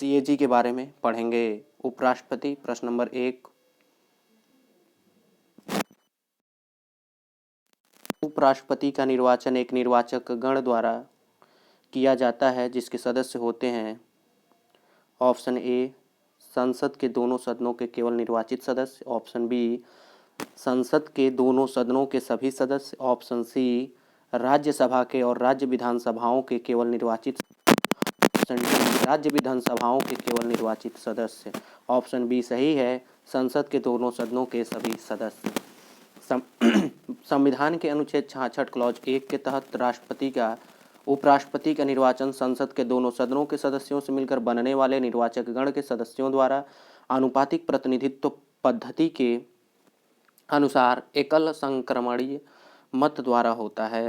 CAG के बारे में पढ़ेंगे। उपराष्ट्रपति प्रश्न नंबर 1। उपराष्ट्रपति का निर्वाचन एक निर्वाचक गण द्वारा किया जाता है जिसके सदस्य होते हैं। ऑप्शन ए संसद के दोनों सदनों के केवल निर्वाचित सदस्य, ऑप्शन बी संसद के दोनों सदनों के सभी सदस्य, ऑप्शन सी राज्यसभा के और राज्य विधानसभाओं के केवल निर्वाचित, ऑप्शन डी राज्य विधानसभाओं के केवल निर्वाचित सदस्य। ऑप्शन बी सही है, संसद के दोनों सदनों के सभी सदस्य। संविधान के अनुच्छेद 66 क्लॉज 1 के तहत उपराष्ट्रपति का निर्वाचन संसद के दोनों सदनों के सदस्यों से मिलकर बनने वाले निर्वाचक गण के सदस्यों द्वारा आनुपातिक प्रतिनिधित्व पद्धति के अनुसार एकल संक्रमणीय मत द्वारा होता है।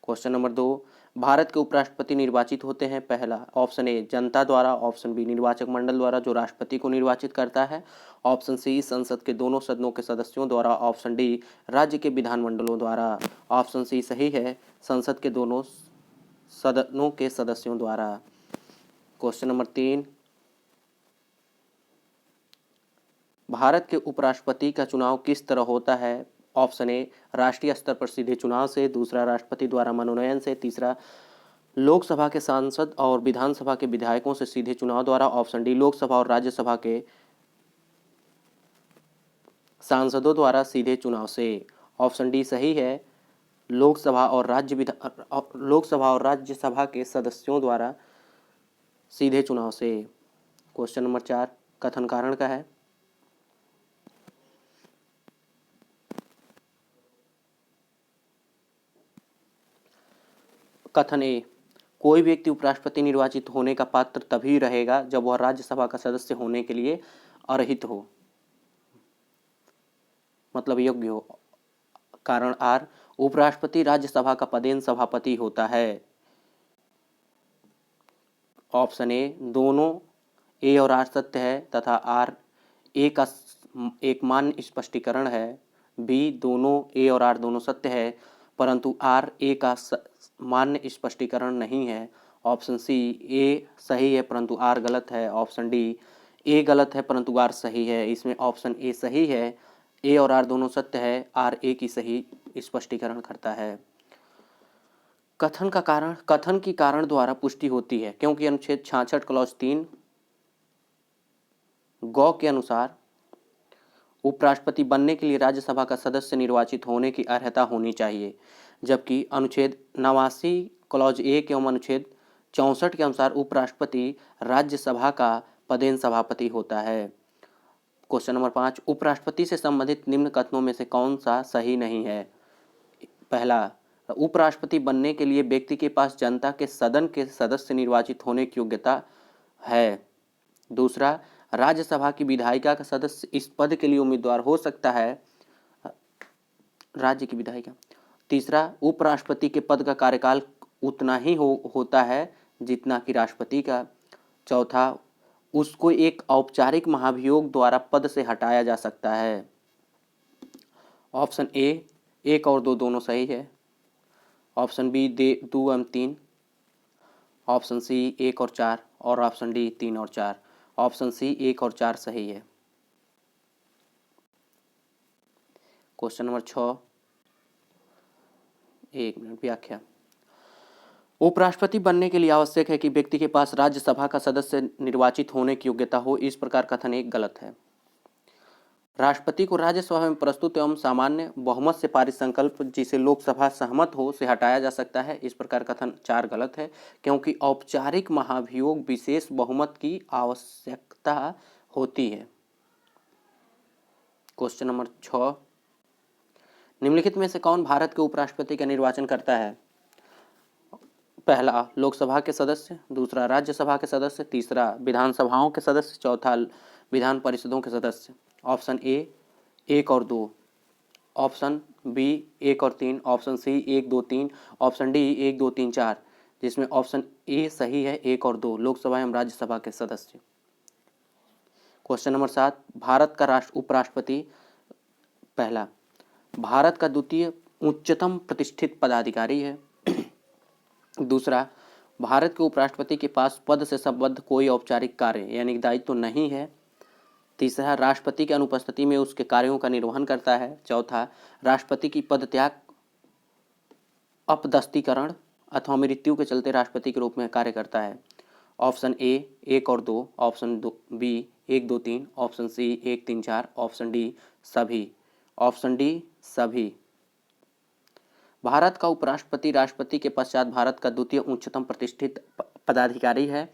क्वेश्चन नंबर 2, भारत के उपराष्ट्रपति निर्वाचित होते हैं। पहला ऑप्शन ए जनता द्वारा, ऑप्शन बी निर्वाचक मंडल द्वारा जो राष्ट्रपति को निर्वाचित करता है, ऑप्शन सी संसद के दोनों सदनों के सदस्यों द्वारा, ऑप्शन डी राज्य के विधानमंडलों द्वारा। ऑप्शन सी सही है, संसद के दोनों सदनों के सदस्यों द्वारा। क्वेश्चन नंबर 3, भारत के उपराष्ट्रपति का चुनाव किस तरह होता है। ऑप्शन ए राष्ट्रीय स्तर पर सीधे चुनाव से, दूसरा राष्ट्रपति द्वारा मनोनयन से, तीसरा लोकसभा के सांसद और विधानसभा के विधायकों से सीधे चुनाव द्वारा, ऑप्शन डी लोकसभा और राज्यसभा के सांसदों द्वारा सीधे चुनाव से। ऑप्शन डी सही है, लोकसभा और राज्यसभा के सदस्यों द्वारा सीधे चुनाव से। क्वेश्चन नंबर 4 कथन कारण का है। कथन ए कोई व्यक्ति उपराष्ट्रपति निर्वाचित होने का पात्र तभी रहेगा जब वह राज्यसभा का सदस्य होने के लिए अर्हित हो, मतलब योग्य हो। कारण आर उपराष्ट्रपति राज्यसभा का पदेन सभापति होता है। ऑप्शन ए दोनों ए और आर सत्य है तथा आर ए का एक मान्य स्पष्टीकरण है। बी दोनों ए और आर दोनों सत्य है परंतु आर ए का मान्य स्पष्टीकरण नहीं है। ऑप्शन सी ए सही है परंतु आर गलत है। ऑप्शन डी ए गलत है परंतु आर सही है। इसमें ऑप्शन ए सही है, ए और आर दोनों सत्य है, आर ए की सही स्पष्टीकरण करता है। कथन की कारण द्वारा पुष्टि होती है क्योंकि अनुच्छेद 66 क्लॉज 3 गौ के अनुसार उपराष्ट्रपति बनने के लिए राज्यसभा का सदस्य निर्वाचित होने की अर्हता होनी चाहिए, जबकि अनुच्छेद 89 क्लॉज 1 एवं अनुच्छेद 64 के अनुसार उपराष्ट्रपति राज्यसभा का पदेन सभापति होता है। क्वेश्चन नंबर 5 उपराष्ट्रपति से संबंधित निम्न कथनों में से कौन सा सही नहीं है। पहला उपराष्ट्रपति बनने के लिए व्यक्ति के पास जनता के सदन के सदस्य निर्वाचित होने की योग्यता है। दूसरा राज्यसभा की विधायिका का सदस्य इस पद के लिए उम्मीदवार हो सकता है, राज्य की विधायिका। तीसरा उपराष्ट्रपति के पद का कार्यकाल उतना ही होता है जितना कि राष्ट्रपति का। चौथा उसको एक औपचारिक महाभियोग द्वारा पद से हटाया जा सकता है। ऑप्शन ए 1 और 2 दोनों सही है। ऑप्शन बी 2 एवं 3, ऑप्शन सी 1 और 4 और ऑप्शन डी 3 और 4। ऑप्शन सी 1 और 4 सही है। क्वेश्चन नंबर 6 1 मिनट व्याख्या। उपराष्ट्रपति बनने के लिए आवश्यक है कि व्यक्ति के पास राज्यसभा का सदस्य निर्वाचित होने की योग्यता हो। इस प्रकार कथन 1 गलत है। राष्ट्रपति को राज्यसभा में प्रस्तुत एवं सामान्य बहुमत से पारित संकल्प जिसे लोकसभा सहमत हो से हटाया जा सकता है। इस प्रकार कथन 4 गलत है क्योंकि औपचारिक महाभियोग विशेष बहुमत की आवश्यकता होती है। क्वेश्चन नंबर 6 निम्नलिखित में से कौन भारत के उपराष्ट्रपति का निर्वाचन करता है। पहला लोकसभा के सदस्य, दूसरा राज्यसभा के सदस्य, तीसरा विधानसभाओं के सदस्य, चौथा विधान परिषदों के सदस्य। ऑप्शन ए 1 और 2, ऑप्शन बी 1 और 3, ऑप्शन सी 1 2 3, ऑप्शन डी 1 2 3 4, जिसमें ऑप्शन ए सही है 1 और 2 लोकसभा एवं राज्यसभा के सदस्य। क्वेश्चन नंबर 7 भारत का उपराष्ट्रपति। पहला भारत का द्वितीय उच्चतम प्रतिष्ठित पदाधिकारी है। दूसरा भारत के उपराष्ट्रपति के पास पद से संबद्ध कोई औपचारिक कार्य यानी दायित्व तो नहीं है। तीसरा, राष्ट्रपति की अनुपस्थिति में उसके कार्यों का निर्वहन करता है। चौथा, राष्ट्रपति की पदत्याग, अपदस्थीकरण अथवा मृत्यु के चलते राष्ट्रपति के रूप में कार्य करता है। ऑप्शन ए 1 और 2, option B 1 2 3, option C 1 3 4, option D सभी। ऑप्शन डी सभी। भारत का उपराष्ट्रपति राष्ट्रपति के पश्चात भारत का द्वितीय उच्चतम प्रतिष्ठित पदाधिकारी है।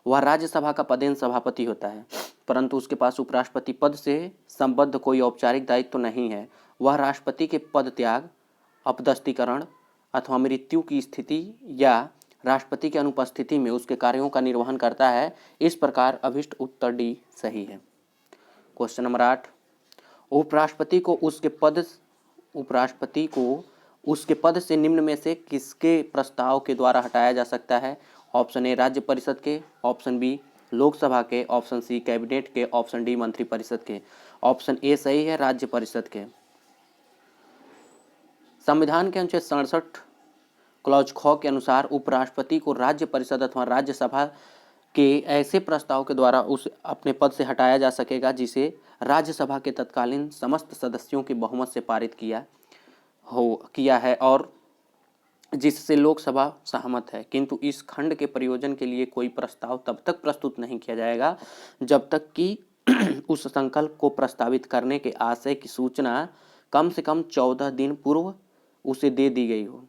वह राज्यसभा का पदेन सभापति होता है, परंतु उसके पास उपराष्ट्रपति पद से संबद्ध कोई औपचारिक दायित्व तो नहीं है। वह राष्ट्रपति के पद त्याग, अपदस्थीकरण अथवा मृत्यु की स्थिति या राष्ट्रपति की अनुपस्थिति में उसके कार्यों का निर्वहन करता है। इस प्रकार अभिष्ट उत्तर डी सही है। क्वेश्चन नंबर 8, उपराष्ट्रपति को उसके पद से निम्न में से किसके प्रस्ताव के द्वारा हटाया जा सकता है? ऑप्शन ए राज्य परिषद के, ऑप्शन बी लोकसभा के, ऑप्शन सी कैबिनेट के, ऑप्शन डी मंत्रिपरिषद के। ऑप्शन ए सही है, राज्य परिषद के। संविधान के अनुच्छेद 67 क्लॉज ख के अनुसार उपराष्ट्रपति को राज्य परिषद अथवा राज्यसभा के ऐसे प्रस्ताव के द्वारा उस अपने पद से हटाया जा सकेगा जिसे राज्यसभा के तत्कालीन समस्त सदस्यों के बहुमत से पारित किया है और जिससे लोकसभा सहमत है। किंतु इस खंड के प्रयोजन के लिए कोई प्रस्ताव तब तक प्रस्तुत नहीं किया जाएगा जब तक कि उस संकल्प को प्रस्तावित करने के आशय की सूचना कम से कम 14 दिन पूर्व उसे दे दी गई हो।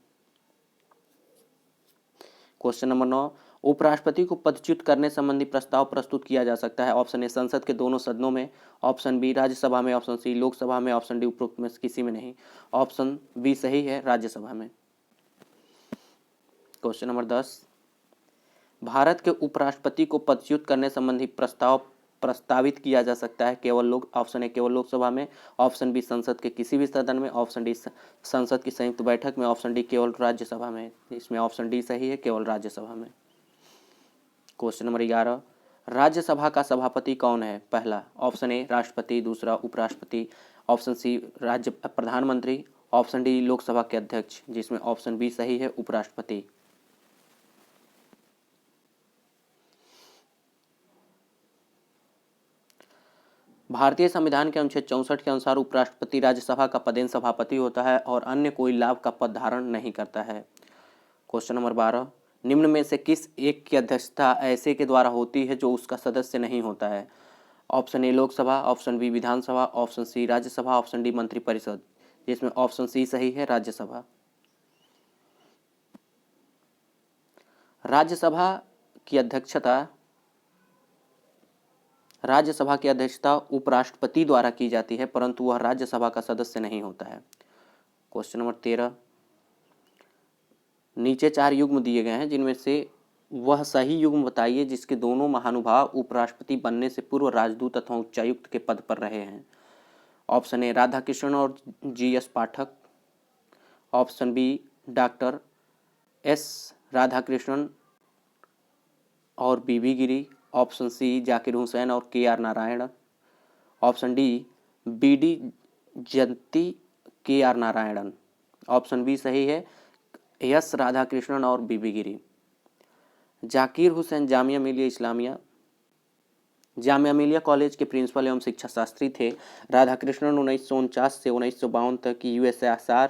क्वेश्चन नंबर 9, उपराष्ट्रपति को पदच्युत करने संबंधी प्रस्ताव प्रस्तुत किया जा सकता है। ऑप्शन ए संसद के दोनों सदनों में, ऑप्शन बी राज्यसभा में, ऑप्शन सी लोकसभा में, ऑप्शन डी उपरोक्त में किसी में नहीं। ऑप्शन बी सही है, राज्यसभा में। क्वेश्चन नंबर 10, भारत के उपराष्ट्रपति को पदच्युत करने संबंधी प्रस्ताव प्रस्तावित किया जा सकता है ऑप्शन ए केवल लोकसभा में, ऑप्शन बी संसद के किसी भी सदन में, ऑप्शन डी संसद की संयुक्त बैठक में, ऑप्शन डी केवल राज्यसभा में। इसमें ऑप्शन डी सही है, केवल राज्यसभा में। क्वेश्चन नंबर 11, राज्यसभा का सभापति कौन है? पहला ऑप्शन ए राष्ट्रपति, दूसरा उपराष्ट्रपति, ऑप्शन सी राज्य प्रधानमंत्री, ऑप्शन डी लोकसभा के अध्यक्ष, जिसमें ऑप्शन बी सही है, उपराष्ट्रपति। भारतीय संविधान के अनुच्छेद 64 के अनुसार उपराष्ट्रपति राज्यसभा का पदेन सभापति होता है और अन्य कोई लाभ का पद धारण नहीं करता है। क्वेश्चन नंबर 12, निम्न में से किस एक की अध्यक्षता ऐसे के द्वारा होती है जो उसका सदस्य नहीं होता है? Option A Lok Sabha, option B Vidhan Sabha, option C Rajya Sabha, option D मंत्रिपरिषद, जिसमें ऑप्शन सी सही है, राज्यसभा। राज्यसभा की अध्यक्षता उपराष्ट्रपति द्वारा की जाती है, परंतु वह राज्यसभा का सदस्य नहीं होता है। क्वेश्चन नंबर 13, नीचे 4 युग्म दिए गए हैं, जिनमें से वह सही युग्म बताइए जिसके दोनों महानुभाव उपराष्ट्रपति बनने से पूर्व राजदूत अथवा उच्चायुक्त के पद पर रहे हैं। ऑप्शन ए राधाकृष्णन और GS Pathak, option B doctor S Radhakrishnan और BB Giri, option C Zakir Hussain और KR Narayan, option D BD Jayanti KR Narayanan. Option B सही है, S राधाकृष्णन और BB गिरी। जाकिर हुसैन जामिया मिलिया कॉलेज के प्रिंसिपल एवं शिक्षा शास्त्री थे। राधाकृष्णन 1949 से 1952 तक USSR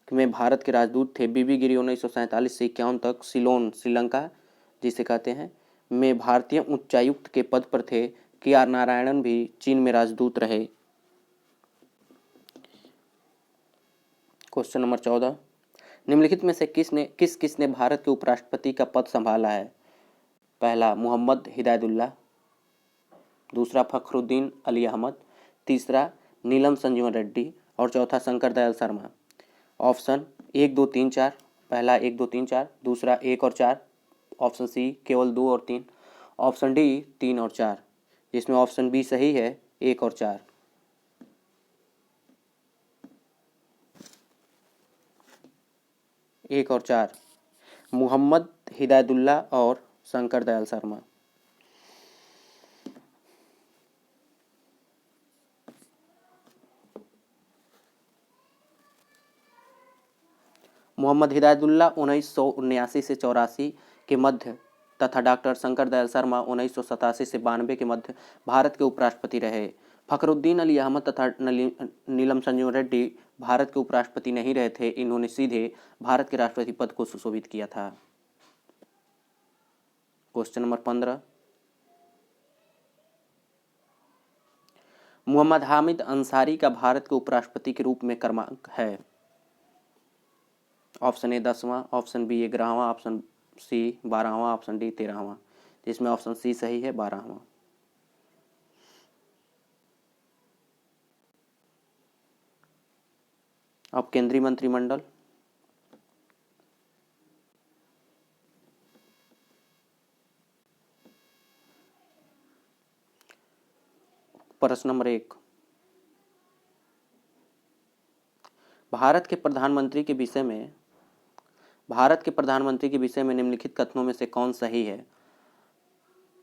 में भारत के राजदूत थे। BB गिरी 1947 से 51 तक सिलोन, श्रीलंका जिसे कहते हैं, में भारतीय उच्चायुक्त के पद पर थे। KR नारायणन भी चीन में राजदूत रहे। क्वेश्चन नंबर 14, निम्नलिखित में से किसने भारत के उपराष्ट्रपति का पद संभाला है? पहला मोहम्मद हिदायतुल्लाह, दूसरा फखरुद्दीन अली अहमद, तीसरा नीलम संजीवन रेड्डी और चौथा शंकर दयाल शर्मा। ऑप्शन 1 2 3 4, पहला 1 2 3 4, दूसरा 1 और 4, ऑप्शन सी केवल 2 और 3, ऑप्शन डी 3 और 4, जिसमें ऑप्शन बी सही है, 1 और 4। एक और 4 मोहम्मद हिदायतुल्लाह और शंकर दयाल शर्मा। मोहम्मद हिदायतुल्लाह 1979 से 84, के मध्य तथा डॉक्टर शंकर दयाल शर्मा 1987 से 92 के मध्य भारत के उपराष्ट्रपति रहे। फखरुद्दीन अली अहमद तथा नीलम संजीव रेड्डी भारत के उपराष्ट्रपति नहीं रहे थे, इन्होंने सीधे भारत के राष्ट्रपति पद को सुशोभित किया था। क्वेश्चन नंबर 15, मोहम्मद हामिद अंसारी का भारत के उपराष्ट्रपति के रूप में क्रमांक है? ऑप्शन ए 10वां, ऑप्शन बी 11वां, ऑप्शन सी 12वां, ऑप्शन डी 13वां, जिसमें ऑप्शन सी सही है 12वां। अब केंद्रीय मंत्रिमंडल, प्रश्न नंबर 1, भारत के प्रधानमंत्री के विषय में निम्नलिखित कथनों में से कौन सही है?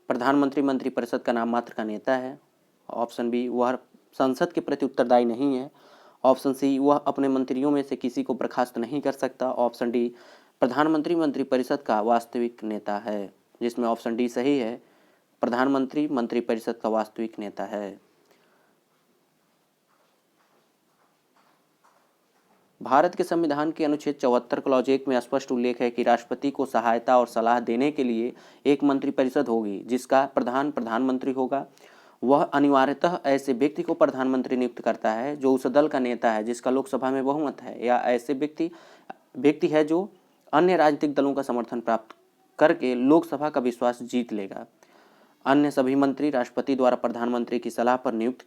प्रधानमंत्री मंत्रिपरिषद का नाम मात्र का नेता है। ऑप्शन बी, वह संसद के प्रति उत्तरदायी नहीं है। ऑप्शन सी, वह अपने मंत्रियों में से किसी को बर्खास्त नहीं कर सकता। ऑप्शन डी, प्रधानमंत्री मंत्रिपरिषद का वास्तविक नेता है, जिसमें ऑप्शन डी सही है, प्रधानमंत्री मंत्रिपरिषद का वास्तविक नेता है। भारत के संविधान के अनुच्छेद 74 क्लॉज 1 में स्पष्ट उल्लेख है कि राष्ट्रपति को सहायता और सलाह देने के लिए एक मंत्रिपरिषद होगी, जिसका प्रधान प्रधानमंत्री होगा। वह अनिवार्यतः ऐसे व्यक्ति को प्रधानमंत्री नियुक्त करता है जो उस दल का नेता है जिसका लोकसभा में बहुमत है, या ऐसे व्यक्ति है जो अन्य राजनीतिक दलों का समर्थन प्राप्त करके लोकसभा का विश्वास जीत लेगा। अन्य सभी मंत्री राष्ट्रपति द्वारा प्रधानमंत्री की सलाह पर नियुक्त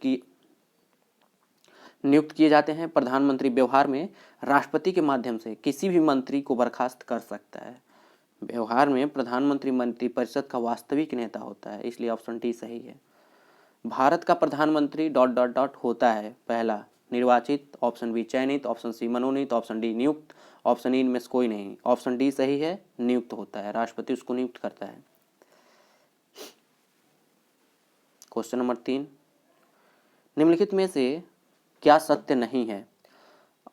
किए जाते हैं। प्रधानमंत्री व्यवहार में राष्ट्रपति के माध्यम से किसी भी मंत्री को बर्खास्त कर सकता है। व्यवहार में प्रधानमंत्री मंत्रिपरिषद का वास्तविक नेता होता है, इसलिए ऑप्शन डी सही है। भारत का प्रधानमंत्री ... होता है। पहला, निर्वाचित, ऑप्शन बी चयनित, ऑप्शन सी मनोनीत, ऑप्शन डी नियुक्त, ऑप्शन ई इनमें से कोई नहीं। ऑप्शन डी सही है, नियुक्त होता है, राष्ट्रपति उसको नियुक्त करता है। क्वेश्चन नंबर 3, निम्नलिखित में से क्या सत्य नहीं है?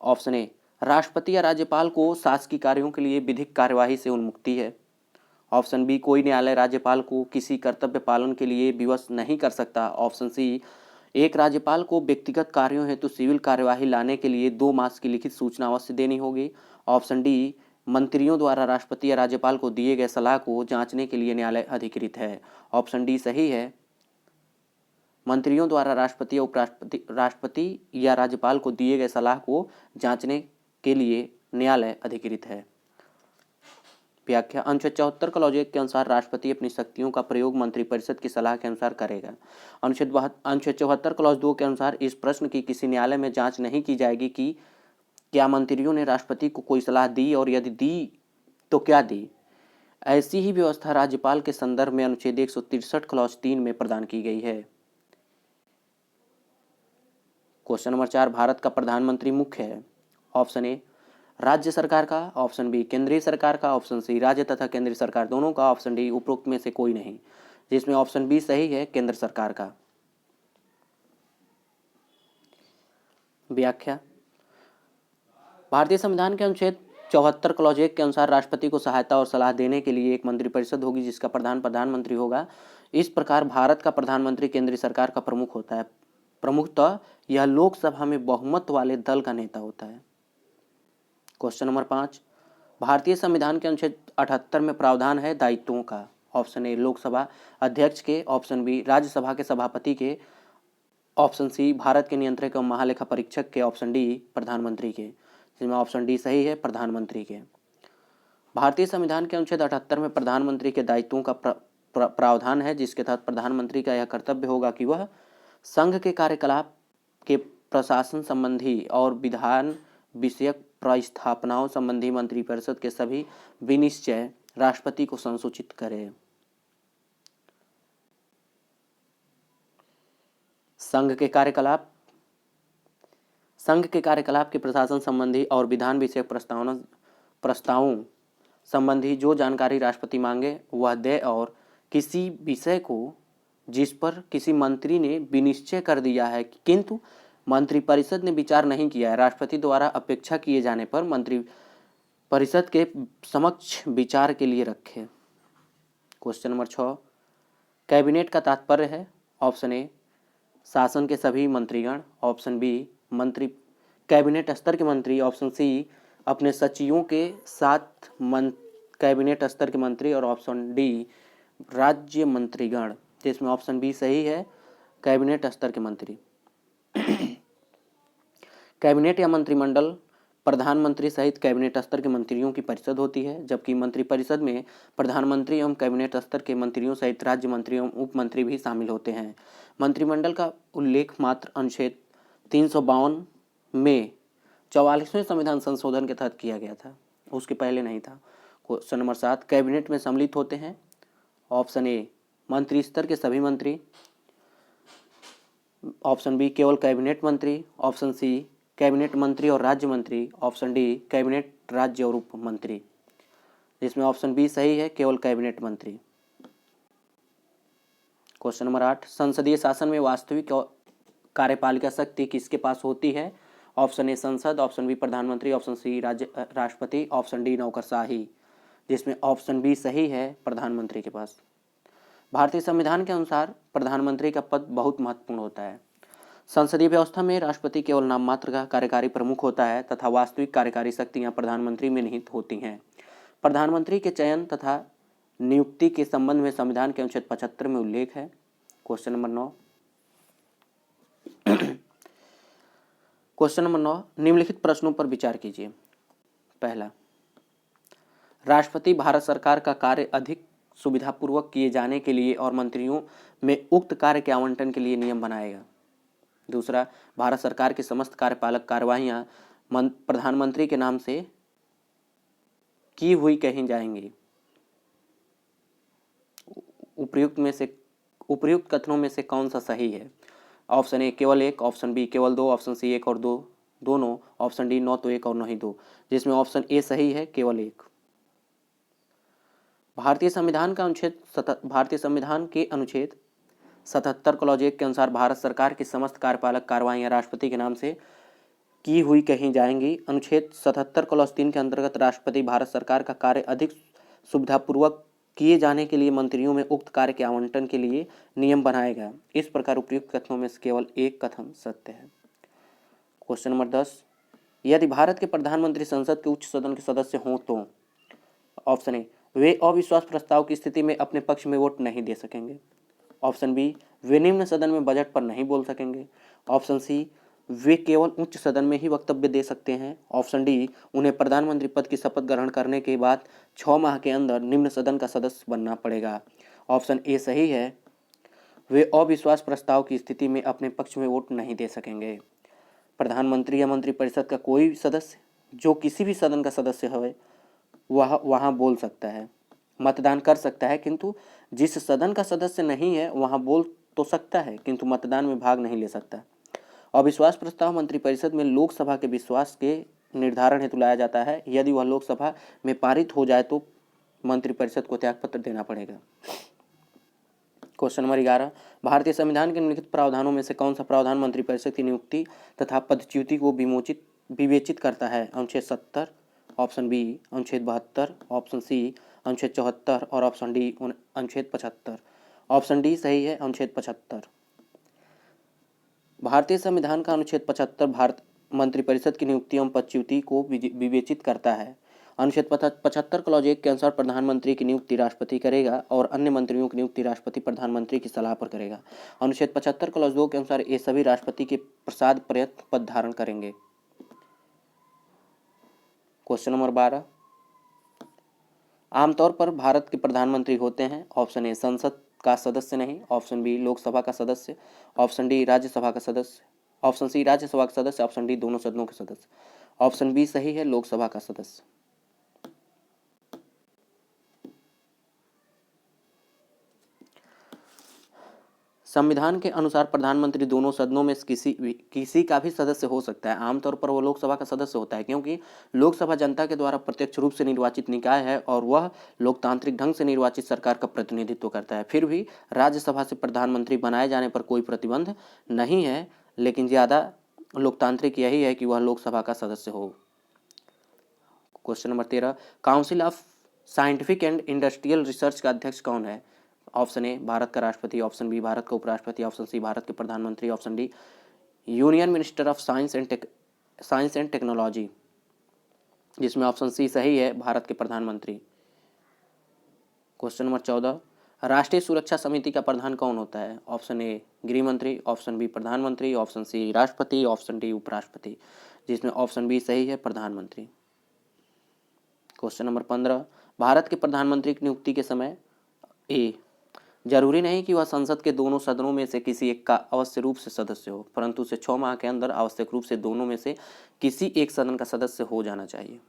ऑप्शन ए, राष्ट्रपति या राज्यपाल को शासकीय कार्यों के लिए विधिक कार्यवाही से उन्मुक्ति है। ऑप्शन बी, कोई न्यायालय राज्यपाल को किसी कर्तव्य पालन के लिए विवश नहीं कर सकता। ऑप्शन सी, एक राज्यपाल को व्यक्तिगत कार्यों हेतु सिविल कार्यवाही लाने के लिए 2 मास की लिखित सूचना अवश्य देनी होगी। ऑप्शन डी, मंत्रियों द्वारा राष्ट्रपति या राज्यपाल को दिए गए सलाह को जांचने के लिए न्यायालय अधिकृत है। ऑप्शन डी सही है, मंत्रियों द्वारा राष्ट्रपति या राज्यपाल को दिए गए सलाह को जांचने के लिए न्यायालय अधिकृत है। व्याख्या, अनुच्छेद 74 क्लॉज 1 के अनुसार राष्ट्रपति अपनी शक्तियों का प्रयोग मंत्रिपरिषद की सलाह के अनुसार करेगा। अनुच्छेद 74 क्लॉज 2 के अनुसार इस प्रश्न की किसी न्यायालय में जांच नहीं की जाएगी कि क्या मंत्रियों ने राष्ट्रपति को कोई सलाह दी और यदि दी तो क्या दी। ऐसी ही व्यवस्था राज्यपाल के संदर्भ में अनुच्छेद 163 क्लॉज 3 में प्रदान की गई है। क्वेश्चन नंबर 4, भारत का प्रधानमंत्री मुख्य है? ऑप्शन ए, राज्य सरकार का, ऑप्शन बी, केंद्रीय सरकार का, ऑप्शन सी, राज्य तथा केंद्रीय सरकार दोनों का, ऑप्शन डी, उपरोक्त में से कोई नहीं, जिसमें ऑप्शन बी सही है, केंद्र सरकार का। व्याख्या, भारतीय संविधान के अनुच्छेद 74 क्लॉज 1 के अनुसार राष्ट्रपति को सहायता और सलाह देने के लिए एक मंत्रिपरिषद होगी जिसका प्रधानमंत्री होगा। इस प्रकार भारत का प्रधानमंत्री केंद्रीय सरकार का प्रमुख होता है। प्रमुखतः यह लोकसभा में बहुमत वाले दल का नेता होता है। क्वेश्चन नंबर 5, भारतीय संविधान के अनुच्छेद 78 में प्रावधान है दायित्वों का। ऑप्शन ए, लोकसभा अध्यक्ष के, ऑप्शन बी, राज्यसभा के सभापति के, ऑप्शन सी, भारत के नियंत्रक एवं महालेखा परीक्षक के, ऑप्शन डी, प्रधानमंत्री के, जिसमें ऑप्शन डी सही है, प्रधानमंत्री के। भारतीय संविधान के अनुच्छेद 78 में प्रधानमंत्री के दायित्वों का प्रावधान है, जिसके तहत प्रधानमंत्री का यह कर्तव्य होगा कि वह संघ के कार्यकलाप के प्रशासन संबंधी और विधान विषयक प्रस्थापनाओं संबंधी मंत्रिपरिषद के सभी विनिश्चय राष्ट्रपति को संसूचित करे। संघ के कार्यकलाप के प्रशासन संबंधी और विधान विषयक प्रस्तावों संबंधी जो जानकारी राष्ट्रपति मांगे वह दे, और किसी विषय को जिस पर किसी मंत्री ने विनिश्चय कर दिया है किंतु मंत्रिपरिषद ने विचार नहीं किया है, राष्ट्रपति द्वारा अपेक्षा किए जाने पर मंत्रिपरिषद के समक्ष विचार के लिए रखे। क्वेश्चन नंबर 6, कैबिनेट का तात्पर्य है ऑप्शन ए शासन के सभी मंत्रीगण, ऑप्शन बी मंत्री कैबिनेट स्तर के मंत्री, ऑप्शन सी अपने सचिवों के साथ कैबिनेट स्तर के मंत्री, और ऑप्शन डी राज्य मंत्रीगण, जिसमें ऑप्शन बी सही है, कैबिनेट स्तर के मंत्री। कैबिनेट या मंत्रिमंडल प्रधानमंत्री सहित कैबिनेट स्तर के मंत्रियों की परिषद होती है, जबकि मंत्रिपरिषद में प्रधानमंत्री एवं कैबिनेट स्तर के मंत्रियों सहित राज्य मंत्री एवं उप मंत्री भी शामिल होते हैं। मंत्रिमंडल का उल्लेख मात्र अनुच्छेद 352 में 44वें संविधान संशोधन के तहत किया गया था, उसके पहले नहीं था। क्वेश्चन नंबर 7, कैबिनेट में सम्मिलित होते हैं ऑप्शन ए मंत्री स्तर के सभी मंत्री, ऑप्शन बी केवल कैबिनेट मंत्री, ऑप्शन सी कैबिनेट मंत्री और राज्य मंत्री, ऑप्शन डी कैबिनेट राज्य और उप मंत्री, जिसमें ऑप्शन बी सही है, केवल कैबिनेट मंत्री। क्वेश्चन नंबर 8, संसदीय शासन में वास्तविक कार्यपालिका शक्ति किसके पास होती है? ऑप्शन ए संसद, ऑप्शन बी प्रधानमंत्री, ऑप्शन सी राष्ट्रपति, ऑप्शन डी नौकरशाही, जिसमें ऑप्शन बी सही है, प्रधानमंत्री के पास। भारतीय संविधान के अनुसार प्रधानमंत्री का पद बहुत महत्वपूर्ण होता है। संसदीय व्यवस्था में राष्ट्रपति केवल नाम मात्र का कार्यकारी प्रमुख होता है तथा वास्तविक कार्यकारी शक्तियां प्रधानमंत्री में निहित होती हैं। प्रधानमंत्री के चयन तथा नियुक्ति के संबंध में संविधान के अनुच्छेद 75 में उल्लेख है। क्वेश्चन नंबर 9, क्वेश्चन नंबर 9, निम्नलिखित प्रश्नों पर विचार कीजिए। पहला, राष्ट्रपति भारत सरकार का कार्य अधिक सुविधापूर्वक किए जाने के लिए और मंत्रियों में उक्त कार्य के आवंटन के लिए नियम बनाएगा। दूसरा, भारत सरकार की समस्त कार्यपालक कार्यवाहियां प्रधानमंत्री के नाम से की हुई कही जाएंगी। उपर्युक्त कथनों में से कौन सा सही है? ऑप्शन ए केवल एक, ऑप्शन बी केवल दो, ऑप्शन सी एक और दो दोनों, ऑप्शन डी न तो एक और न ही दो, जिसमें ऑप्शन ए सही है, केवल एक। भारतीय संविधान के अनुच्छेद 77 क्लॉज 1 के अनुसार भारत सरकार की समस्त कार्यपालक कार्यवाहियां राष्ट्रपति के नाम से की हुई कही जाएंगी। अनुच्छेद 77 क्लॉज 3 के अंतर्गत राष्ट्रपति भारत सरकार का कार्य अधिक सुविधापूर्वक किए जाने के लिए मंत्रियों में उक्त कार्य के आवंटन के लिए नियम बनाएगा। इस प्रकार उपयुक्त कथनों में से केवल एक कथन सत्य है। क्वेश्चन नंबर 10, यदि भारत के प्रधानमंत्री संसद के उच्च सदन के सदस्य हों तो ऑप्शन ए वे अविश्वास प्रस्ताव की स्थिति में अपने पक्ष में वोट नहीं दे सकेंगे, ऑप्शन बी वे निम्न सदन में बजट पर नहीं बोल सकेंगे, ऑप्शन सी वे केवल उच्च सदन में ही वक्तव्य दे सकते हैं, ऑप्शन डी उन्हें प्रधानमंत्री पद की शपथ ग्रहण करने के बाद 6 माह के अंदर निम्न सदन का सदस्य बनना पड़ेगा। ऑप्शन ए सही है, वे अविश्वास प्रस्ताव की स्थिति में अपने पक्ष में वोट नहीं दे सकेंगे। प्रधानमंत्री या मंत्रिपरिषद का कोई भी सदस्य जो किसी भी सदन का सदस्य है वह वहाँ बोल सकता है, मतदान कर सकता है, किंतु जिस सदन का सदस्य नहीं है वहाँ बोल तो सकता है किंतु मतदान में भाग नहीं ले सकता। अविश्वास प्रस्ताव मंत्रिपरिषद में लोकसभा के विश्वास के निर्धारण हेतु लाया जाता है। यदि वह लोकसभा में पारित हो जाए तो मंत्रिपरिषद को त्यागपत्र देना पड़ेगा। क्वेश्चन नंबर 11, भारतीय संविधान के निम्नलिखित प्रावधानों में से कौन सा प्रावधान मंत्रिपरिषद की नियुक्ति तथा पदच्युति को विवेचित करता है? अनुच्छेद 70, ऑप्शन बी अनुच्छेद 72, ऑप्शन सी अनुच्छेद 74 और ऑप्शन डी अनुच्छेद 75। ऑप्शन डी सही है, अनुच्छेद 75। भारतीय संविधान का अनुच्छेद 75 भारत मंत्रिपरिषद की नियुक्ति एवं पदच्युति को विवेचित करता है। अनुच्छेद 75 क्लॉज 1 के अनुसार प्रधानमंत्री की नियुक्ति राष्ट्रपति करेगा और अन्य मंत्रियों की नियुक्ति राष्ट्रपति प्रधानमंत्री की सलाह पर करेगा। अनुच्छेद 75 क्लॉज 2 के अनुसार ये सभी राष्ट्रपति के प्रसाद पर्यंत पद धारण करेंगे। क्वेश्चन नंबर 12, आमतौर पर भारत के प्रधानमंत्री होते हैं। ऑप्शन ए संसद का सदस्य नहीं, ऑप्शन बी लोकसभा का सदस्य, ऑप्शन डी राज्यसभा का सदस्य, ऑप्शन सी राज्यसभा का सदस्य, ऑप्शन डी दोनों सदनों के सदस्य। ऑप्शन बी सही है, लोकसभा का सदस्य। संविधान के अनुसार प्रधानमंत्री दोनों सदनों में किसी का भी सदस्य हो सकता है। आमतौर पर वो लोकसभा का सदस्य होता है क्योंकि लोकसभा जनता के द्वारा प्रत्यक्ष रूप से निर्वाचित निकाय है और वह लोकतांत्रिक ढंग से निर्वाचित सरकार का प्रतिनिधित्व करता है। फिर भी राज्यसभा से प्रधानमंत्री बनाए जाने पर कोई प्रतिबंध नहीं है, लेकिन ज़्यादा लोकतांत्रिक यही है कि वह लोकसभा का सदस्य हो। Question number 13, council of scientific and industrial research का अध्यक्ष कौन है? ऑप्शन ए भारत का राष्ट्रपति, ऑप्शन बी भारत का उपराष्ट्रपति, ऑप्शन सी भारत के प्रधानमंत्री, option D union minister of science and technology, जिसमें ऑप्शन सी सही है, भारत के प्रधानमंत्री। क्वेश्चन नंबर 14, राष्ट्रीय सुरक्षा समिति का प्रधान कौन होता है? ऑप्शन ए गृह मंत्री, ऑप्शन बी प्रधानमंत्री, ऑप्शन सी राष्ट्रपति, ऑप्शन डी उपराष्ट्रपति, जिसमें ऑप्शन बी सही है, प्रधानमंत्री। क्वेश्चन नंबर 15, भारत के प्रधानमंत्री की नियुक्ति के समय ए जरूरी नहीं कि वह संसद के दोनों सदनों में से किसी एक का अवश्य रूप से सदस्य हो, परंतु उसे 6 माह के अंदर आवश्यक रूप से दोनों में से किसी एक सदन का सदस्य हो जाना चाहिए।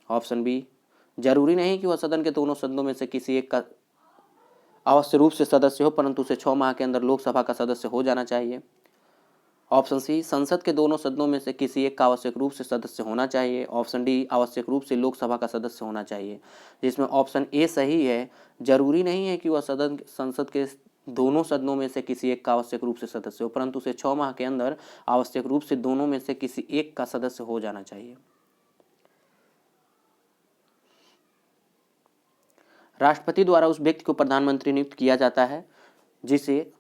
ऑप्शन बी जरूरी नहीं कि वह सदन के दोनों सदनों में से किसी एक का अवश्य रूप से सदस्य हो, परंतु उसे 6 माह के अंदर लोकसभा का सदस्य हो जाना चाहिए। ऑप्शन सी संसद के दोनों सदनों में से किसी एक का आवश्यक रूप से सदस्य होना चाहिए। ऑप्शन डी आवश्यक रूप से लोकसभा का सदस्य होना चाहिए, जिसमें ऑप्शन ए सही है, जरूरी नहीं है कि वह संसद के दोनों सदनों में से किसी एक का आवश्यक रूप से सदस्य हो, परंतु उसे 6 माह के अंदर आवश्यक रूप से दोनों में से किसी एक का सदस्य हो जाना चाहिए। राष्ट्रपति द्वारा उस व्यक्ति को प्रधानमंत्री नियुक्त किया जाता है जिसे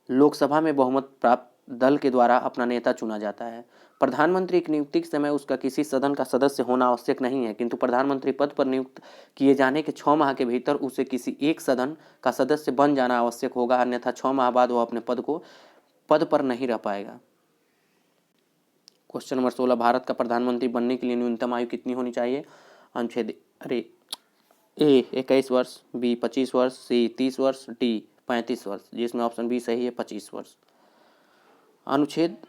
लोकसभा में बहुमत प्राप्त दल के द्वारा अपना नेता चुना जाता है। प्रधानमंत्री की नियुक्ति के समय उसका किसी सदन का सदस्य होना आवश्यक नहीं है, किंतु प्रधानमंत्री पद पर नियुक्त किए जाने के 6 माह के भीतर उसे किसी एक सदन का सदस्य बन जाना आवश्यक होगा, अन्यथा 6 माह बाद वह अपने पद पर नहीं रह पाएगा। क्वेश्चन नंबर 16, भारत का प्रधानमंत्री बनने के लिए न्यूनतम आयु कितनी होनी चाहिए? अनुच्छेद ए 21 वर्ष, बी 25 वर्ष, सी 30 वर्ष, डी 35 वर्ष, जिसमें ऑप्शन बी सही है, 25 वर्ष।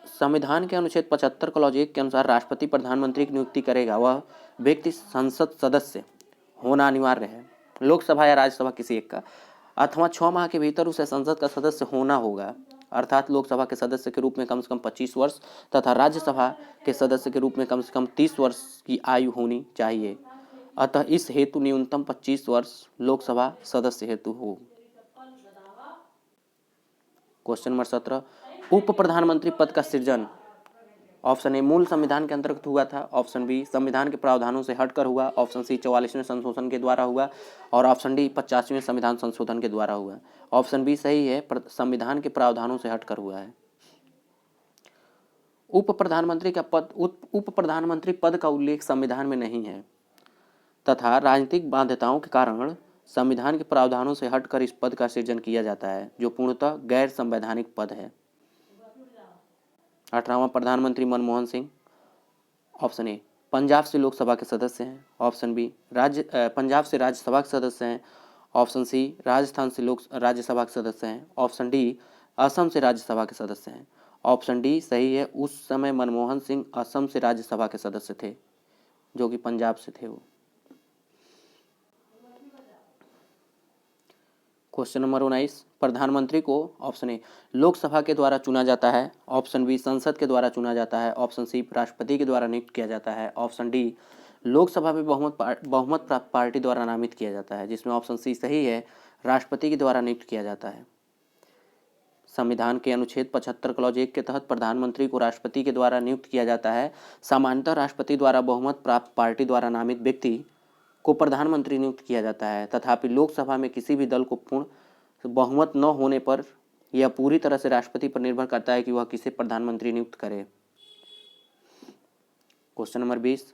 संविधान के अनुच्छेद 75 क्लॉज 1 के अनुसार राष्ट्रपति प्रधानमंत्री की नियुक्ति करेगा। वह व्यक्ति संसद सदस्य होना अनिवार्य है, लोकसभा या राज्यसभा किसी एक का, अथवा 6 माह के भीतर उसे संसद का सदस्य होना होगा, अर्थात लोकसभा के सदस्य के रूप में कम से कम 25 वर्ष तथा राज्यसभा के सदस्य के रूप में कम से कम 30 वर्ष की आयु होनी चाहिए। अतः इस हेतु न्यूनतम 25 वर्ष लोकसभा सदस्य हेतु हो। क्वेश्चन नंबर 17, उप प्रधानमंत्री पद का सृजन ऑप्शन ए मूल संविधान के अंतर्गत हुआ था, ऑप्शन बी संविधान के प्रावधानों से हटकर हुआ, ऑप्शन सी 44वें संशोधन के द्वारा हुआ और ऑप्शन डी 50वें संविधान संशोधन के द्वारा हुआ। ऑप्शन बी सही है, संविधान के प्रावधानों से हटकर हुआ है। उप प्रधानमंत्री पद का उल्लेख संविधान में नहीं है तथा राजनीतिक बाध्यताओं के कारण संविधान के प्रावधानों से हटकर इस पद का सृजन किया जाता है, जो पूर्णतः गैर संवैधानिक पद है। 18वां प्रधानमंत्री मनमोहन सिंह, ऑप्शन ए पंजाब से लोकसभा के सदस्य हैं, ऑप्शन बी पंजाब से राज्यसभा के सदस्य हैं, ऑप्शन सी राजस्थान से राज्यसभा के सदस्य हैं, ऑप्शन डी असम से राज्यसभा के सदस्य हैं। ऑप्शन डी सही है, उस समय मनमोहन सिंह असम से राज्यसभा के सदस्य थे, जो कि पंजाब से थे वो। क्वेश्चन नंबर 19, प्रधानमंत्री को ऑप्शन ए लोकसभा के द्वारा चुना जाता है, ऑप्शन बी संसद के द्वारा चुना जाता है, ऑप्शन सी राष्ट्रपति के द्वारा नियुक्त किया जाता है, ऑप्शन डी लोकसभा में बहुमत प्राप्त पार्टी द्वारा नामित किया जाता है, जिसमें ऑप्शन सी सही है, राष्ट्रपति के द्वारा नियुक्त किया जाता है। संविधान के अनुच्छेद 75 क्लॉज 1 के तहत प्रधानमंत्री को राष्ट्रपति के द्वारा नियुक्त किया जाता है। सामान्यतः राष्ट्रपति द्वारा बहुमत प्राप्त पार्टी द्वारा नामित व्यक्ति को प्रधानमंत्री नियुक्त किया जाता है, तथापि लोकसभा में किसी भी दल को पूर्ण बहुमत न होने पर यह पूरी तरह से राष्ट्रपति पर निर्भर करता है कि वह किसे प्रधानमंत्री नियुक्त करे। क्वेश्चन नंबर 20,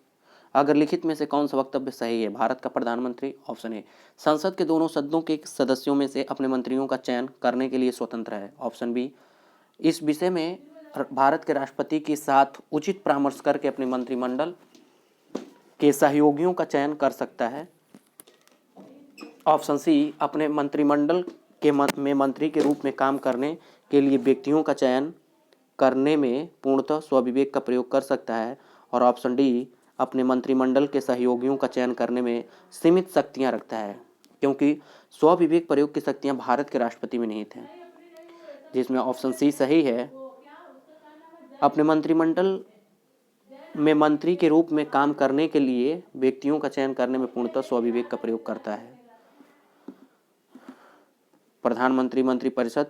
अगर लिखित में से कौन सा वक्तव्य सही है? भारत का प्रधानमंत्री ऑप्शन ए संसद के दोनों सदनों के सदस्यों में से अपने मंत्रियों का चयन करने के लिए स्वतंत्र है, ऑप्शन बी इस विषय में भारत के राष्ट्रपति के साथ उचित परामर्श करके अपने मंत्रिमंडल के सहयोगियों का चयन कर सकता है, ऑप्शन सी अपने मंत्रिमंडल में मंत्री के रूप में काम करने के लिए व्यक्तियों का चयन करने में पूर्णतः स्वविवेक का प्रयोग कर सकता है, और ऑप्शन डी अपने मंत्रिमंडल के सहयोगियों का चयन करने में सीमित शक्तियां रखता है, क्योंकि स्वविवेक प्रयोग की शक्तियां भारत के राष्ट्रपति में निहित हैं, जिसमें ऑप्शन सी सही है, अपने मंत्रिमंडल में मंत्री के रूप में काम करने के लिए व्यक्तियों का चयन करने में पूर्णतः स्वविवेक का प्रयोग करता है। प्रधानमंत्री मंत्रिपरिषद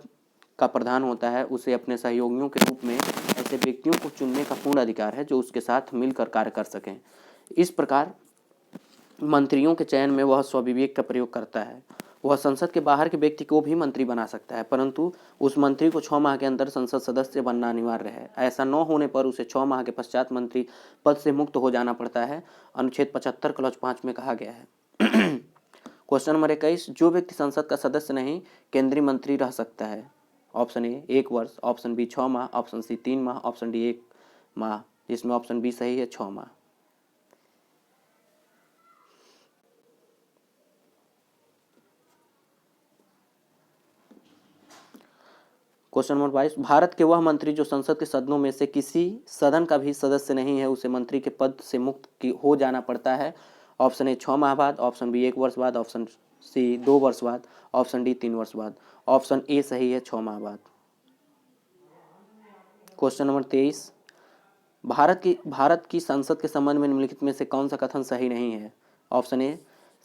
का प्रधान होता है, उसे अपने सहयोगियों के रूप में ऐसे व्यक्तियों को चुनने का पूर्ण अधिकार है जो उसके साथ मिलकर कार्य कर सकें। इस प्रकार मंत्रियों के चयन में वह स्वविवेक का प्रयोग करता है। वह संसद के बाहर के व्यक्ति को भी मंत्री बना सकता है, परंतु उस मंत्री को 6 माह के अंदर संसद सदस्य बनना अनिवार्य है। ऐसा न होने पर उसे 6 माह के पश्चात मंत्री पद से मुक्त हो जाना पड़ता है। अनुच्छेद 75 क्लॉज 5 में कहा गया है। क्वेश्चन नंबर 21, जो व्यक्ति संसद का सदस्य नहीं केंद्रीय मंत्री रह सकता है? ऑप्शन ए 1 वर्ष, ऑप्शन बी 6 माह, ऑप्शन सी 3 माह, ऑप्शन डी 1 माह, जिसमें ऑप्शन बी सही है 6 माह। क्वेश्चन नंबर 22, भारत के वह मंत्री जो संसद के सदनों में से किसी सदन का भी सदस्य नहीं है उसे मंत्री के पद से मुक्त हो जाना पड़ता है। ऑप्शन ए 6 माह बाद, ऑप्शन बी 1 वर्ष बाद, ऑप्शन सी 2 वर्ष बाद, ऑप्शन डी 3 वर्ष बाद। ऑप्शन ए सही है 6 माह बाद। क्वेश्चन नंबर 23, भारत की संसद के संबंध में निम्नलिखित में से कौन सा कथन सही नहीं है? ऑप्शन ए,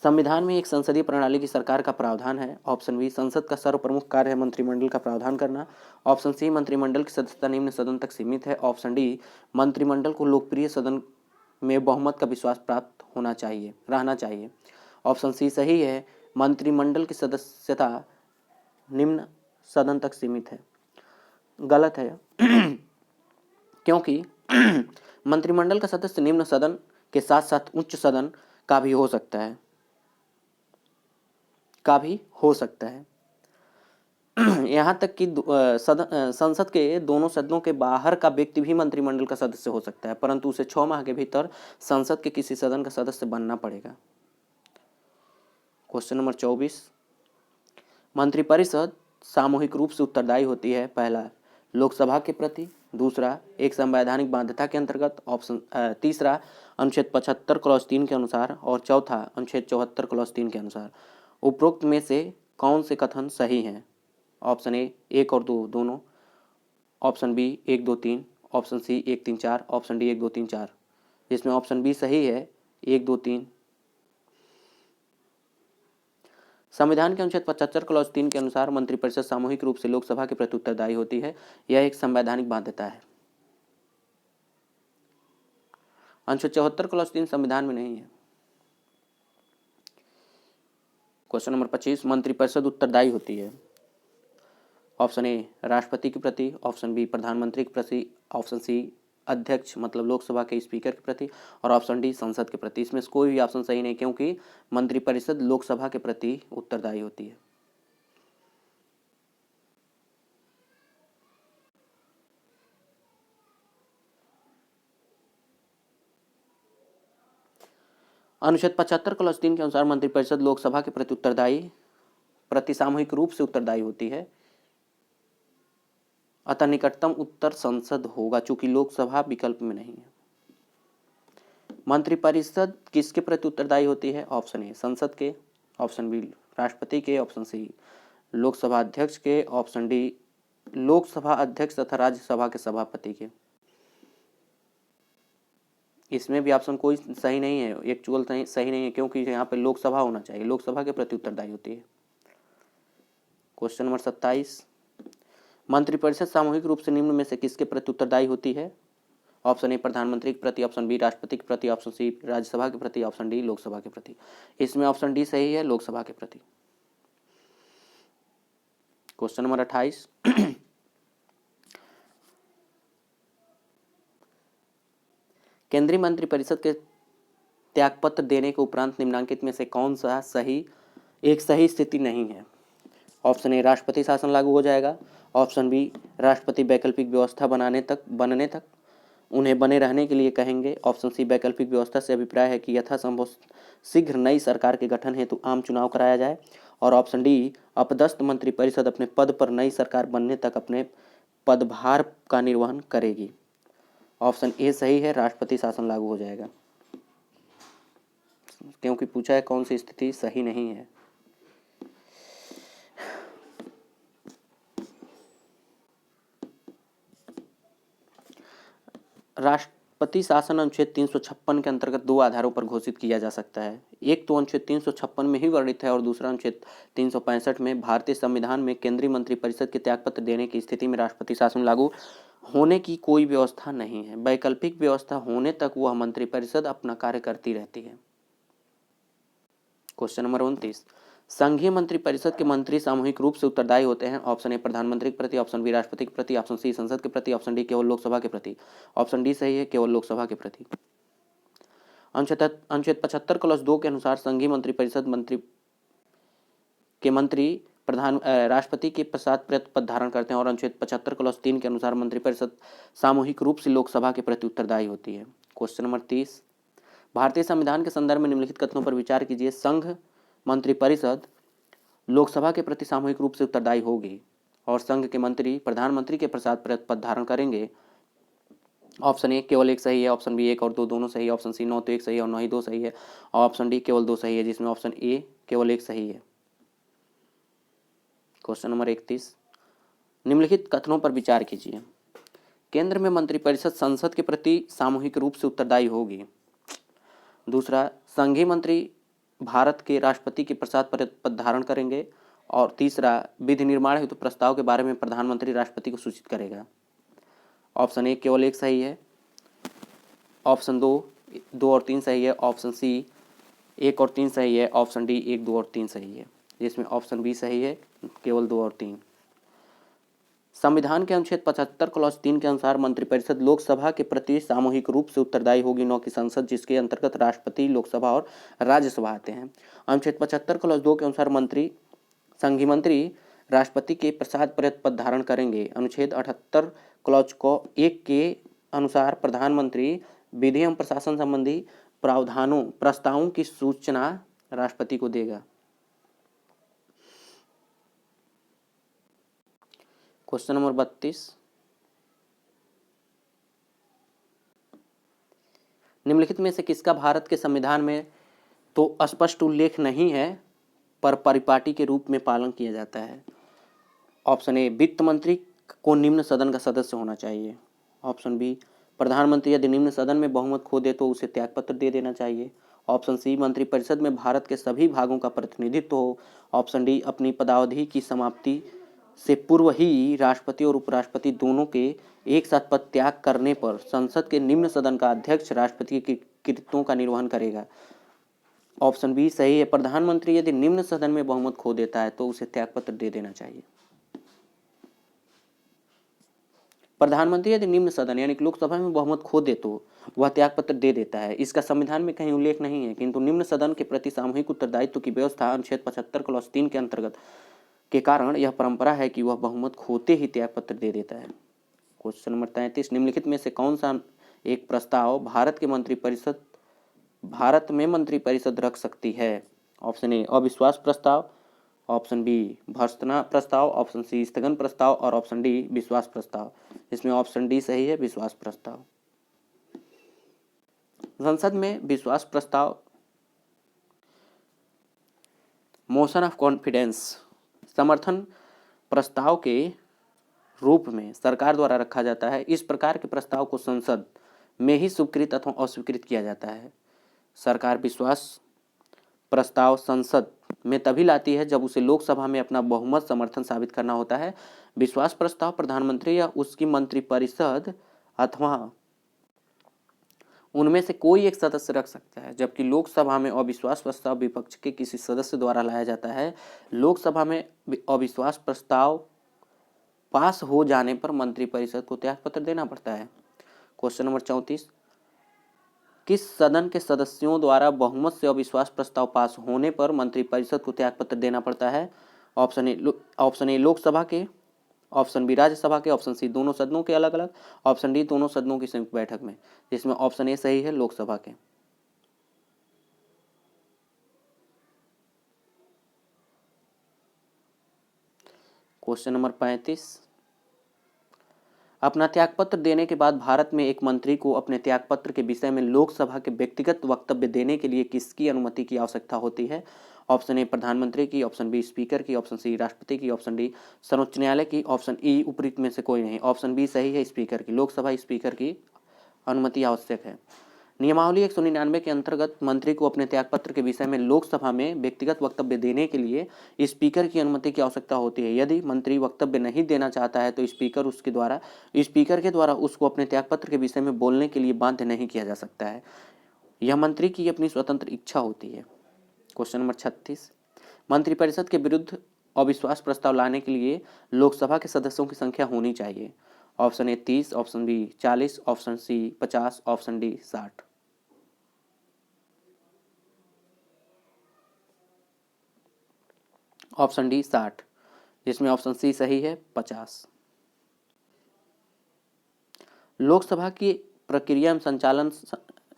संविधान में एक संसदीय प्रणाली की सरकार का प्रावधान है। ऑप्शन बी, संसद का सर्वप्रमुख कार्य है मंत्रिमंडल का प्रावधान करना। ऑप्शन सी, मंत्रिमंडल की सदस्यता निम्न सदन तक सीमित है। ऑप्शन डी, मंत्रिमंडल को लोकप्रिय सदन में बहुमत का विश्वास प्राप्त रहना चाहिए। ऑप्शन सी सही है, मंत्रिमंडल की सदस्यता निम्न सदन तक सीमित है। गलत है क्योंकि मंत्रिमंडल का सदस्य निम्न सदन के साथ साथ उच्च सदन का भी हो सकता है। यहाँ तक कि संसद के दोनों सदनों के बाहर का व्यक्ति भी मंत्रिमंडल का सदस्य हो सकता है, परंतु उसे 6 माह के भीतर संसद के किसी सदन का सदस्य बनना पड़ेगा। क्वेश्चन नंबर 24, मंत्रिपरिषद सामूहिक रूप से उत्तरदायी होती है। पहला, लोकसभा के प्रति, दूसरा एक संवैधानिक बाध्यता के अंतर्गत, तीसरा अनुच्छेद 75 क्लॉज 3 के अनुसार, और चौथा अनुच्छेद 74 क्लॉज 3 के अनुसार। उपरोक्त में से कौन से कथन सही हैं? ऑप्शन ए 1 और 2 दोनों, option B 1 2 3, option C 1 3 4, option D 1 2 3 4, जिसमें ऑप्शन बी सही है 1 2 3। संविधान के अनुच्छेद 75 क्लॉज 3 के अनुसार मंत्रिपरिषद सामूहिक रूप से लोकसभा के प्रति उत्तरदायी होती है। यह एक संवैधानिक बाध्यता है। अनुच्छेद 74 क्लॉज 3 संविधान में नहीं है। क्वेश्चन नंबर 25, मंत्रिपरिषद उत्तरदायी होती है। ऑप्शन ए राष्ट्रपति के प्रति, ऑप्शन बी प्रधानमंत्री के प्रति, ऑप्शन सी अध्यक्ष मतलब लोकसभा के स्पीकर के प्रति, और ऑप्शन डी संसद के प्रति। इसमें कोई भी ऑप्शन सही नहीं, क्योंकि मंत्रिपरिषद लोकसभा के प्रति उत्तरदायी होती है। अनुच्छेद 75 क्लॉज 3 के अनुसार मंत्रिपरिषद लोकसभा के प्रति सामूहिक रूप से उत्तरदायी होती है। अतः निकटतम उत्तर संसद होगा, चूंकि लोकसभा विकल्प में नहीं है। मंत्रिपरिषद किसके प्रति उत्तरदायी होती है? ऑप्शन ए संसद के, ऑप्शन बी राष्ट्रपति के, ऑप्शन सी लोकसभा अध्यक्ष के, ऑप्शन डी लोकसभा अध्यक्ष तथा राज्यसभा के सभापति के। इसमें भी ऑप्शन कोई सही नहीं है, एक्चुअल सही नहीं है, क्योंकि यहाँ पे लोकसभा होना चाहिए, लोकसभा के प्रति उत्तरदायी होती है। क्वेश्चन नंबर 27, मंत्रिपरिषद सामूहिक रूप से निम्न में से किसके प्रति उत्तरदायी होती है? ऑप्शन ए प्रधानमंत्री के प्रति, ऑप्शन बी राष्ट्रपति के प्रति, ऑप्शन सी राज्यसभा के प्रति, ऑप्शन डी लोकसभा के प्रति। इसमें ऑप्शन डी सही है, लोकसभा के प्रति। क्वेश्चन नंबर 28, केंद्रीय मंत्रिपरिषद के त्यागपत्र देने के उपरांत निम्नलिखित में से कौन सा सही स्थिति नहीं है? ऑप्शन ए राष्ट्रपति शासन लागू हो जाएगा, ऑप्शन बी राष्ट्रपति वैकल्पिक व्यवस्था बनने तक उन्हें बने रहने के लिए कहेंगे, ऑप्शन सी वैकल्पिक व्यवस्था से अभिप्राय है कि यथासंभव शीघ्र नई सरकार के गठन हेतु आम चुनाव कराया जाए, और ऑप्शन डी अपदस्थ मंत्रिपरिषद अपने पद पर नई सरकार बनने तक अपने पदभार का निर्वहन करेगी। ऑप्शन ए सही है, राष्ट्रपति शासन लागू हो जाएगा, क्योंकि पूछा है कौन सी स्थिति सही नहीं है। राष्ट्रपति शासन अनुच्छेद 356 के अंतर्गत 2 आधारों पर घोषित किया जा सकता है। एक तो अनुच्छेद 356 में ही वर्णित है, और दूसरा अनुच्छेद 365 में। भारतीय संविधान में केंद्रीय मंत्रिपरिषद के त्यागपत्र देने की स्थिति में राष्ट्रपति शासन लागू होने की कोई व्यवस्था नहीं है। वैकल्पिक व्यवस्था होने तक वह मंत्रिपरिषद अपना कार्य करती रहती है। क्वेश्चन नंबर 29, संघीय मंत्रिपरिषद के मंत्री सामूहिक रूप से उत्तरदायी होते हैं। ऑप्शन ए प्रधानमंत्री के प्रति, ऑप्शन बी राष्ट्रपति के प्रति, ऑप्शन सी संसद के प्रति, ऑप्शन डी केवल लोकसभा के प्रति। ऑप्शन डी सही है, केवल लोकसभा के प्रति। अनुच्छेद 75 क्लॉज 2 के अनुसार संघीय मंत्रिपरिषद मंत्री प्रधान राष्ट्रपति के पश्चात पद धारण करते हैं और अनुच्छेद 75 क्लॉज 3 के अनुसार मंत्रिपरिषद सामूहिक रूप से लोकसभा के प्रति उत्तरदायी होती है। क्वेश्चन नंबर 30, भारतीय संविधान के संदर्भ में निम्नलिखित कथनों पर विचार कीजिए। संघ मंत्रिपरिषद लोकसभा के प्रति सामूहिक रूप से उत्तरदायी होगी और संघ के मंत्री प्रधानमंत्री के पश्चात पद धारण करेंगे। ऑप्शन ए केवल एक सही है, ऑप्शन बी 1 और 2 दोनों सही है, ऑप्शन सी 9 तो 1 सही है और 9 ही 2 सही है, और ऑप्शन डी केवल 2 सही है, जिसमें ऑप्शन ए केवल 1 सही है। क्वेश्चन नंबर 31, निम्नलिखित कथनों पर विचार कीजिए। केंद्र में मंत्रिपरिषद संसद के प्रति सामूहिक रूप से उत्तरदायी होगी। दूसरा, संघीय मंत्री भारत के राष्ट्रपति के पश्चात पद धारण करेंगे। और तीसरा, विधि निर्माण हेतु प्रस्ताव के बारे में प्रधानमंत्री राष्ट्रपति को सूचित करेगा। ऑप्शन ए केवल 1 सही है, ऑप्शन 2 और 3 सही है, ऑप्शन सी 1 और 3 सही है, ऑप्शन डी 1, 2 और 3 सही है, जिसमें ऑप्शन बी सही है, केवल 2 और 3। संविधान के अनुच्छेद 75 क्लॉज 3 के अनुसार मंत्रिपरिषद लोकसभा के प्रति सामूहिक रूप से उत्तरदायी होगी, न कि संसद, जिसके अंतर्गत राष्ट्रपति, लोकसभा और राज्यसभा आते हैं। अनुच्छेद 75 क्लॉज 2 के अनुसार संघीय मंत्री राष्ट्रपति के पश्चात पद धारण करेंगे। अनुच्छेद 78 क्लॉज 1 के अनुसार प्रधानमंत्री विधि एवं प्रशासन संबंधी प्रस्तावों की सूचना राष्ट्रपति को देगा। क्वेश्चन नंबर 32, निम्नलिखित में से किसका भारत के संविधान में तो स्पष्ट उल्लेख नहीं है पर परिपाटी के रूप में पालन किया जाता है। ऑप्शन ए, वित्त मंत्री को निम्न सदन का सदस्य होना चाहिए। ऑप्शन बी, प्रधानमंत्री यदि निम्न सदन में बहुमत खो दे तो उसे त्यागपत्र दे देना चाहिए। ऑप्शन सी, मंत्रिपरिषद में भारत के सभी भागों का प्रतिनिधित्व हो। ऑप्शन डी, अपनी पदावधि की समाप्ति से पूर्व ही राष्ट्रपति और उपराष्ट्रपति दोनों के एक साथ पद त्याग करने पर संसद के निम्न सदन का अध्यक्ष राष्ट्रपति के कृत्यों का निर्वहन करेगा। ऑप्शन बी सही है, प्रधानमंत्री यदि निम्न सदन में बहुमत खो देता है तो उसे त्यागपत्र दे देना चाहिए। प्रधानमंत्री यदि निम्न सदन यानी कि लोकसभा में बहुमत खो दे तो वह त्यागपत्र दे देता है। इसका संविधान में कहीं उल्लेख नहीं है, किंतु निम्न सदन के प्रति सामूहिक उत्तरदायित्व की व्यवस्था अनुच्छेद 75 क्लॉज 3 के अंतर्गत के कारण यह परंपरा है कि वह बहुमत खोते ही त्यागपत्र दे देता है। क्वेश्चन नंबर 33, निम्नलिखित में से कौन सा एक प्रस्ताव भारत में मंत्रिपरिषद रख सकती है। ऑप्शन ए, अविश्वास प्रस्ताव, ऑप्शन बी, भर्त्सना प्रस्ताव, ऑप्शन सी, स्थगन प्रस्ताव और ऑप्शन डी, विश्वास प्रस्ताव। इसमें ऑप्शन डी सही है, विश्वास प्रस्ताव। संसद में विश्वास प्रस्ताव मोशन ऑफ कॉन्फिडेंस समर्थन प्रस्ताव के रूप में सरकार द्वारा रखा जाता है। इस प्रकार के प्रस्ताव को संसद में ही स्वीकृत अथवा अस्वीकृत किया जाता है। सरकार विश्वास प्रस्ताव संसद में तभी लाती है जब उसे लोकसभा में अपना बहुमत समर्थन साबित करना होता है। विश्वास प्रस्ताव प्रधानमंत्री या उसकी मंत्रिपरिषद अथवा उनमें से कोई एक सदस्य रख सकता है, जबकि लोकसभा में अविश्वास प्रस्ताव विपक्ष के किसी सदस्य द्वारा लाया जाता है। लोकसभा में अविश्वास प्रस्ताव पास हो जाने पर मंत्रिपरिषद को त्यागपत्र देना पड़ता है। क्वेश्चन नंबर 34, किस सदन के सदस्यों द्वारा बहुमत से अविश्वास प्रस्ताव पास होने पर मंत्रिपरिषद को त्यागपत्र देना पड़ता है। ऑप्शन ए लोकसभा के, ऑप्शन बी राज्यसभा के, ऑप्शन सी दोनों सदनों के अलग अलग, ऑप्शन डी दोनों सदनों की संयुक्त बैठक में, जिसमें ऑप्शन ए सही है, लोकसभा के। क्वेश्चन नंबर 35, अपना त्यागपत्र देने के बाद भारत में एक मंत्री को अपने त्यागपत्र के विषय में लोकसभा के व्यक्तिगत वक्तव्य देने के लिए किसकी अनुमति की आवश्यकता होती है। ऑप्शन ए प्रधानमंत्री की, ऑप्शन बी स्पीकर की, ऑप्शन सी राष्ट्रपति की, ऑप्शन डी सर्वोच्च न्यायालय की, ऑप्शन ई उपरोक्त में से कोई नहीं। ऑप्शन बी सही है, स्पीकर की। लोकसभा स्पीकर की अनुमति आवश्यक है। नियमावली 199 के अंतर्गत मंत्री को अपने त्यागपत्र के विषय में लोकसभा में व्यक्तिगत वक्तव्य देने के लिए स्पीकर की अनुमति की आवश्यकता होती है। यदि मंत्री वक्तव्य नहीं देना चाहता है तो स्पीकर के द्वारा उसको अपने त्यागपत्र के विषय में बोलने के लिए बाध्य नहीं किया जा सकता है। यह मंत्री की अपनी स्वतंत्र इच्छा होती है। क्वेश्चन नंबर 36, मंत्रिपरिषद के विरुद्ध अविश्वास प्रस्ताव लाने के लिए लोकसभा के सदस्यों की संख्या होनी चाहिए। Option A 30, option B 40, option C 50, option D 60। Option D 60, जिसमें ऑप्शन सी सही है 50। लोकसभा की प्रक्रिया एवं संचालन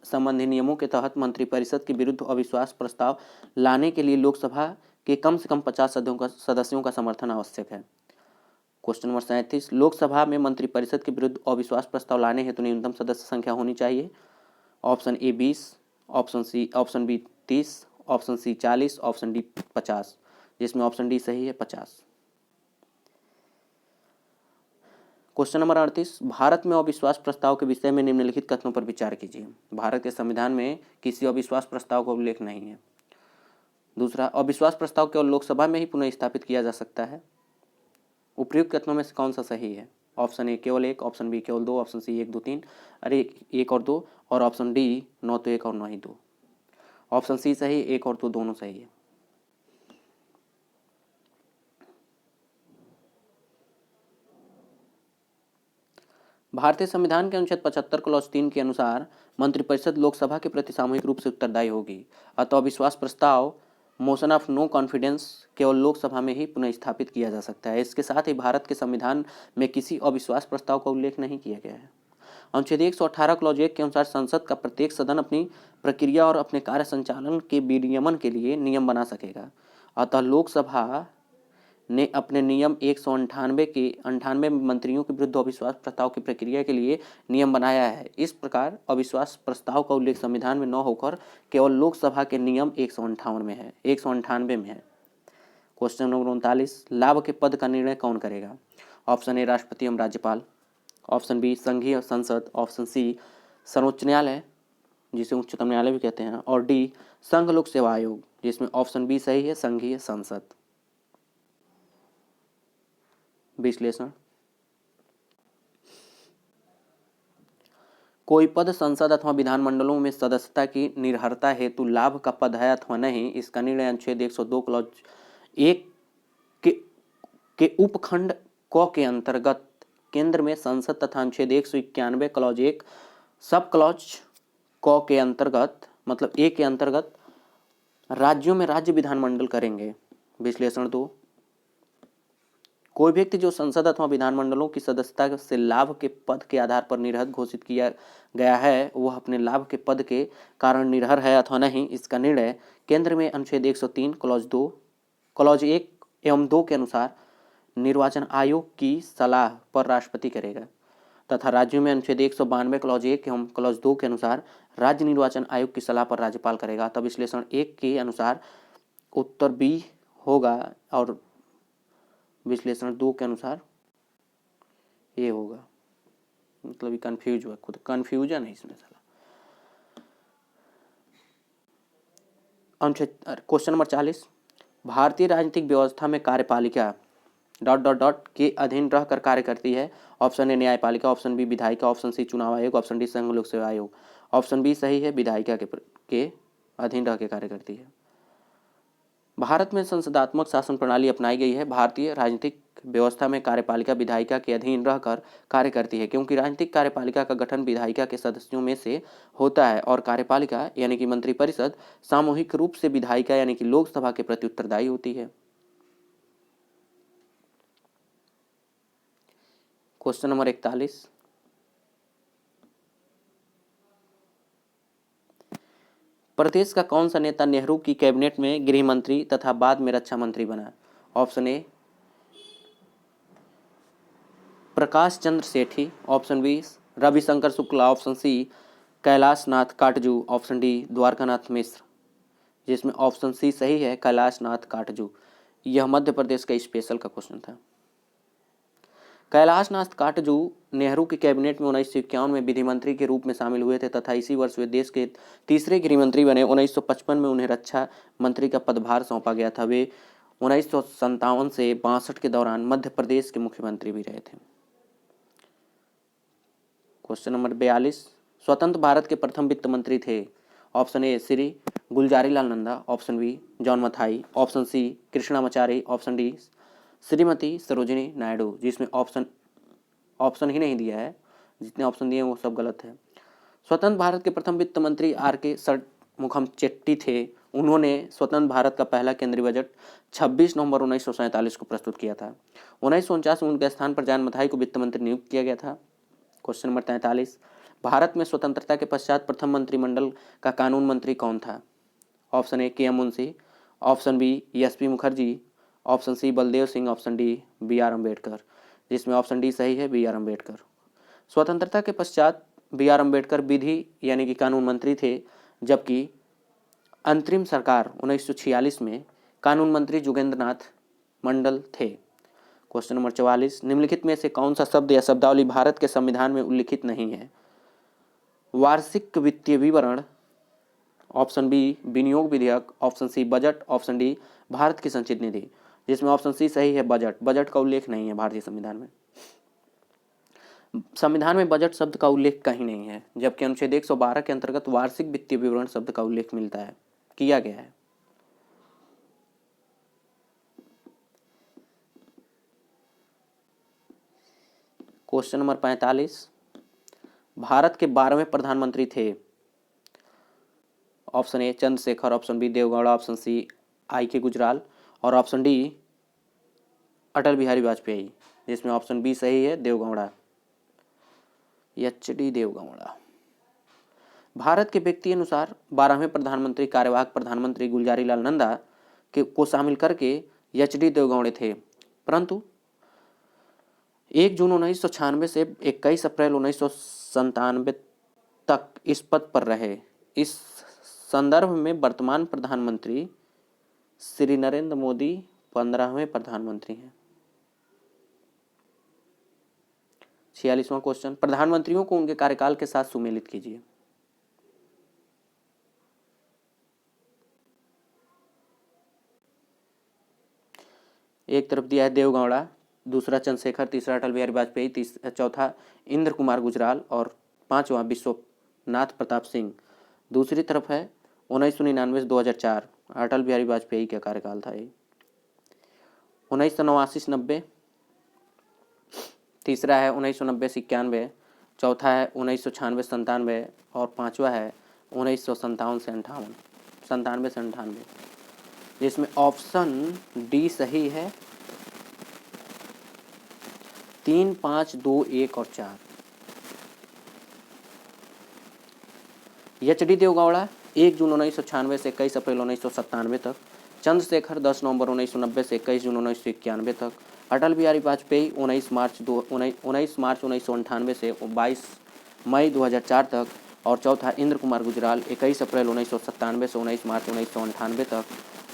संबंधी नियमों के तहत मंत्रिपरिषद के विरुद्ध अविश्वास प्रस्ताव लाने के लिए लोकसभा के कम से कम 50 सदस्यों का समर्थन आवश्यक है। क्वेश्चन नंबर 37, लोकसभा में मंत्रिपरिषद के विरुद्ध अविश्वास प्रस्ताव लाने हेतु न्यूनतम सदस्य संख्या होनी चाहिए। Option A 20, option B 30, option C 40, option D 50, जिसमें ऑप्शन डी सही है 50। क्वेश्चन नंबर 38, भारत में अविश्वास प्रस्ताव के विषय में निम्नलिखित कथनों पर विचार कीजिए। भारत के संविधान में किसी अविश्वास प्रस्ताव का उल्लेख नहीं है। दूसरा, अविश्वास प्रस्ताव केवल लोकसभा में ही पुनः स्थापित किया जा सकता है। उपयुक्त कथनों में से कौन सा सही है? ऑप्शन ए केवल 1, ऑप्शन बी केवल 2, ऑप्शन सी 1, 2, 3, अरे 1 और 2, और ऑप्शन डी न तो 1 और न ही 2। ऑप्शन सी सही, 1 और 2 दोनों सही है। भारतीय संविधान के अनुच्छेद 75 क्लॉज 3 के अनुसार मंत्रिपरिषद लोकसभा के प्रति सामूहिक रूप से उत्तरदायी होगी। अतः अविश्वास प्रस्ताव मोशन ऑफ नो कॉन्फिडेंस केवल लोकसभा में ही पुनः स्थापित किया जा सकता है। इसके साथ ही भारत के संविधान में किसी अविश्वास प्रस्ताव का उल्लेख नहीं किया गया है। अनुच्छेद 118 क्लॉज 1 के अनुसार संसद का प्रत्येक सदन अपनी प्रक्रिया और अपने कार्य संचालन के विनियमन के लिए नियम बना सकेगा। अतः लोकसभा ने अपने नियम 198 के 98 मंत्रियों के विरुद्ध अविश्वास प्रस्ताव की प्रक्रिया के लिए नियम बनाया है। इस प्रकार अविश्वास प्रस्ताव का उल्लेख संविधान में न होकर केवल लोकसभा के नियम 198 में है। क्वेश्चन नंबर 39, लाभ के पद का निर्णय कौन करेगा? ऑप्शन ए राष्ट्रपति एवं राज्यपाल, ऑप्शन बी संघीय संसद, ऑप्शन सी सर्वोच्च न्यायालय जिसे उच्चतम न्यायालय भी कहते हैं, और डी संघ लोक सेवा आयोग, जिसमें ऑप्शन बी सही है संघीय संसद। विश्लेषण, कोई पद संसद अथवा विधानमंडलों में सदस्यता की निर्भरता हेतु लाभ का पद है अथवा नहीं, इसका निर्णय अनुच्छेद 102 क्लॉज 1 के उपखंड क के अंतर्गत केंद्र में संसद तथा अनुच्छेद 191 क्लॉज 1 सब क्लॉज क के अंतर्गत मतलब ए के अंतर्गत राज्यों में राज्य विधानमंडल करेंगे। विश्लेषण 2, कोई व्यक्ति जो संसद अथवा विधानमंडलों की सदस्यता से लाभ के पद के आधार पर निरहर घोषित किया गया है, वह अपने लाभ के पद के कारण निरहर है अथवा नहीं, इसका निर्णय केंद्र में अनुच्छेद 103 क्लॉज 1 एवं 2 के अनुसार निर्वाचन आयोग की सलाह पर राष्ट्रपति करेगा तथा राज्यों में अनुच्छेद 192 क्लॉज 1 एवं क्लॉज 2 के अनुसार राज्य निर्वाचन आयोग की सलाह पर राज्यपाल करेगा। तब विश्लेषण 1 के अनुसार उत्तर बी होगा और विश्लेषण 2 के अनुसार ये होगा। मतलब ये कंफ्यूज हुआ, खुद कंफ्यूजन है इसमें साला। अनुच्छेद क्वेश्चन नंबर 40, भारतीय राजनीतिक व्यवस्था में कार्यपालिका ... के अधीन रहकर कार्य करती है। ऑप्शन ए न्यायपालिका, ऑप्शन बी विधायिका, ऑप्शन सी चुनाव आयोग, ऑप्शन डी संघ लोक सेवा आयोग। ऑप्शन बी सही है, विधायिका के अधीन रह के कार्य करती है। भारत में संसदात्मक शासन प्रणाली अपनाई गई है। भारतीय राजनीतिक व्यवस्था में कार्यपालिका विधायिका के अधीन रहकर कार्य करती है, क्योंकि राजनीतिक कार्यपालिका का गठन विधायिका के सदस्यों में से होता है और कार्यपालिका यानी कि मंत्रिपरिषद सामूहिक रूप से विधायिका यानी कि लोकसभा के प्रति उत्तरदायी होती है। क्वेश्चन नंबर 41, प्रदेश का कौन सा नेता नेहरू की कैबिनेट में गृह मंत्री तथा बाद में रक्षा मंत्री बना? Option A Prakash Chandra Sethi, option B Ravishankar Shukla, option C Kailash Nath Katju, option D Dwarkanath Mishra, जिसमें ऑप्शन सी सही है कैलाश नाथ काटजू। यह मध्य प्रदेश का स्पेशल का क्वेश्चन था। कैलाश नाथ काटजू नेहरू की कैबिनेट में 1951 में विधि मंत्री के रूप में शामिल हुए थे तथा इसी वर्ष वे देश के तीसरे गृह मंत्री बने। 1955 में उन्हें रक्षा मंत्री का पदभार सौंपा गया था। वे 1957 से 62 के दौरान मध्य प्रदेश के मुख्यमंत्री भी रहे थे। क्वेश्चन नंबर 42, स्वतंत्र भारत के प्रथम वित्त मंत्री थे। Option A Shri Gulzarilal Nanda, option B John Mathai, option C Krishnamachari, option D Shrimati Sarojini Naidu, जिसमें ऑप्शन ही नहीं दिया है, जितने ऑप्शन दिए वो सब गलत है। स्वतंत्र भारत के प्रथम वित्त मंत्री आर.के. षणमुखम चेट्टी थे। उन्होंने स्वतंत्र भारत का पहला केंद्रीय बजट 26 नवंबर 1947 को प्रस्तुत किया था। 1949 में उनके स्थान पर जॉन मथाई को वित्त मंत्री नियुक्त किया गया था। क्वेश्चन नंबर 43, भारत में स्वतंत्रता के पश्चात प्रथम मंत्रिमंडल का कानून मंत्री कौन था? Option A K M Munshi, option B S P Mukherjee, option C Baldev Singh, option D B R Ambedkar, जिसमें ऑप्शन डी सही है, बी आर अम्बेडकर। स्वतंत्रता के पश्चात बी आर अम्बेडकर विधि यानी कि कानून मंत्री थे, जबकि अंतरिम सरकार 1946 में कानून मंत्री जोगेंद्र नाथ मंडल थे। क्वेश्चन नंबर 44, निम्नलिखित में से कौन सा शब्द या शब्दावली भारत के संविधान में उल्लिखित नहीं है? वार्षिक वित्तीय विवरण, ऑप्शन बी विनियोग विधेयक, option C budget, option D Bharat की संचित निधि, जिसमें ऑप्शन सी सही है, बजट। बजट का उल्लेख नहीं है भारतीय संविधान में। संविधान में बजट शब्द का उल्लेख कहीं नहीं है, जबकि अनुच्छेद 112 के अंतर्गत वार्षिक वित्तीय विवरण शब्द का उल्लेख मिलता है, किया गया है। क्वेश्चन नंबर 45, भारत के 12वें प्रधानमंत्री थे? Option A Chandrashekhar, option B Deve Gowda, option C I K Gujral और ऑप्शन डी अटल बिहारी वाजपेयी, जिसमें ऑप्शन बी सही है, देवगौड़ा, एच डी देवगौड़ा। भारत के व्यक्ति अनुसार 12वें प्रधानमंत्री कार्यवाहक प्रधानमंत्री गुलजारीलाल नंदा को शामिल करके एच डी देवगौड़े थे, परंतु 1 जून 1996 से 21 अप्रैल 1997 तक इस पद पर रहे। इस संदर्भ में वर्तमान प्रधानमंत्री श्री नरेंद्र मोदी 15वें प्रधानमंत्री हैं। 46वां क्वेश्चन, प्रधानमंत्रियों को उनके कार्यकाल के साथ सुमेलित कीजिए। एक तरफ दिया है देवगौड़ा, दूसरा चंद्रशेखर, तीसरा अटल बिहारी वाजपेयी, चौथा इंद्र कुमार गुजराल और पांचवा विश्वनाथ प्रताप सिंह। दूसरी तरफ है 1999 से 2004, अटल बिहारी वाजपेयी का कार्यकाल था ये। 1989 90, तीसरा है 1990 से 91, चौथा है 1996 से 97 और पांचवा है 1997 से 98, जिसमें ऑप्शन डी सही है, 3, 5, 2, 1 और 4। एच डी देवगौड़ा 1 जून 1996 से 21 अप्रैल 1997 तक, चंद्रशेखर 10 नवंबर 1990 से 21 जून 1991 तक, अटल बिहारी वाजपेयी 19 मार्च 1998 से 22 मई 2004 तक और चौथा इंद्र कुमार गुजराल 21 अप्रैल 1997 से 19 मार्च 1998 तक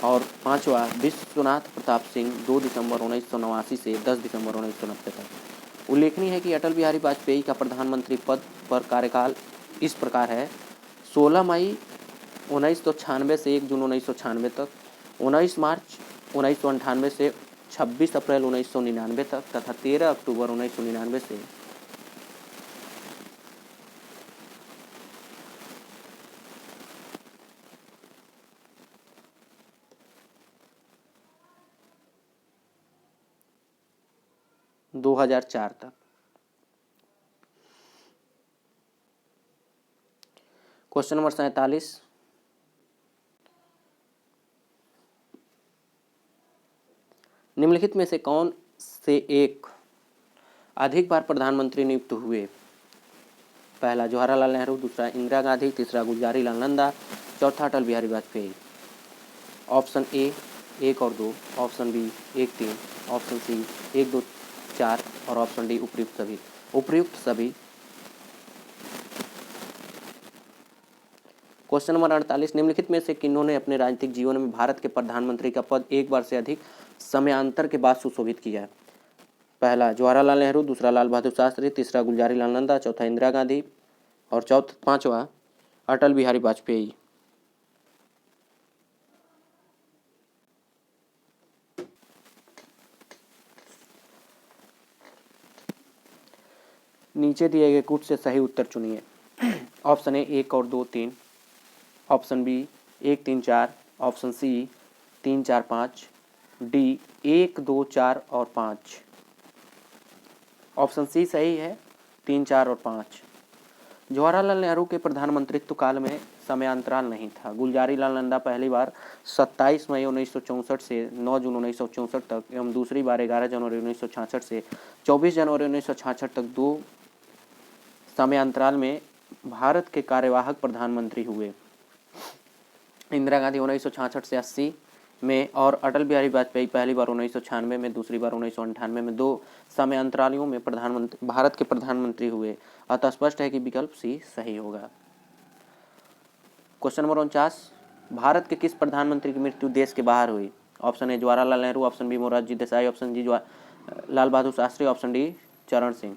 और पांचवा विश्वनाथ प्रताप सिंह 2 दिसंबर 1989 से 10 दिसंबर 1990 तक। उल्लेखनीय है कि अटल बिहारी वाजपेयी का प्रधानमंत्री पद पर कार्यकाल इस प्रकार है: 16 मई 1996 से 1 जून 1996 तक, 19 मार्च 1998 से 26 अप्रैल 1999 तक तथा 13 अक्टूबर 1999 से 2004 तक। क्वेश्चन नंबर 47, निम्नलिखित में से कौन से एक अधिक बार प्रधानमंत्री नियुक्त हुए? पहला जवाहरलाल नेहरू, दूसरा इंदिरा गांधी, तीसरा गुलजारीलाल नंदा, चौथा अटल बिहारी वाजपेयी। ऑप्शन ए 1 और 2, ऑप्शन बी 1, 3, ऑप्शन सी 1, 2, 4 और ऑप्शन डी उपयुक्त सभी। क्वेश्चन नंबर 48, निम्नलिखित में से किन्होंने अपने राजनीतिक जीवन में भारत के प्रधानमंत्री का पद एक बार से अधिक समयांतर के बाद सुशोभित किया? पहला जवाहरलाल नेहरू, दूसरा लाल बहादुर शास्त्री, तीसरा गुलजारीलाल नंदा, चौथा इंदिरा गांधी और पांचवा अटल बिहारी वाजपेयी। नीचे दिए गए कुछ से सही उत्तर चुनिए। ऑप्शन ए 1 और 2, 3, option B 1 3 4, option C 3 4 5, D 1 2 4 और 5। ऑप्शन सी सही है, 3 4 और 5। जवाहरलाल नेहरू के प्रधानमंत्रित्व काल में समयांतराल नहीं था। गुलजारीलाल नंदा पहली बार 27 मई 1964 से 9 जून 1964 तक एवं दूसरी बार 11 जनवरी 1966 से 24 जनवरी 1966 तक 2 समयांतराल में भारत के कार्यवाहक प्रधानमंत्री हुए। इंदिरा गांधी 1966 से 80 में और अटल बिहारी वाजपेयी पहली बार 1996 में, दूसरी बार 1998 में 2 समयांतरालियों में भारत के प्रधानमंत्री हुए। अतः स्पष्ट है कि विकल्प सी सही होगा। क्वेश्चन नंबर 49, भारत के किस प्रधानमंत्री की मृत्यु देश के बाहर हुई? Option A Jawaharlal Nehru, option B Morarji Desai, option G Lal Bahadur Shastri, option D Charan Singh.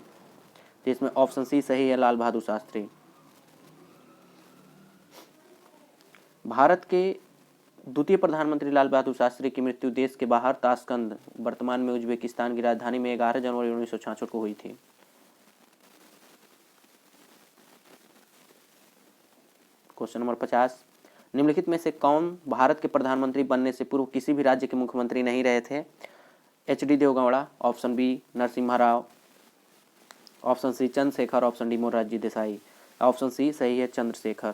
जिसमें ऑप्शन सी सही है, लाल बहादुर शास्त्री। भारत के द्वितीय प्रधानमंत्री लाल बहादुर शास्त्री की मृत्यु देश के बाहर ताशकंद, वर्तमान में उज्बेकिस्तान की राजधानी में 11 जनवरी 1966 को हुई थी। क्वेश्चन नंबर 50, निम्नलिखित में से कौन भारत के प्रधानमंत्री बनने से पूर्व किसी भी राज्य के मुख्यमंत्री नहीं रहे थे? H D. Deve Gowda, option B Narasimha Rao, option C Chandrashekhar, option D Morarji Desai. Option C सही है, चंद्रशेखर।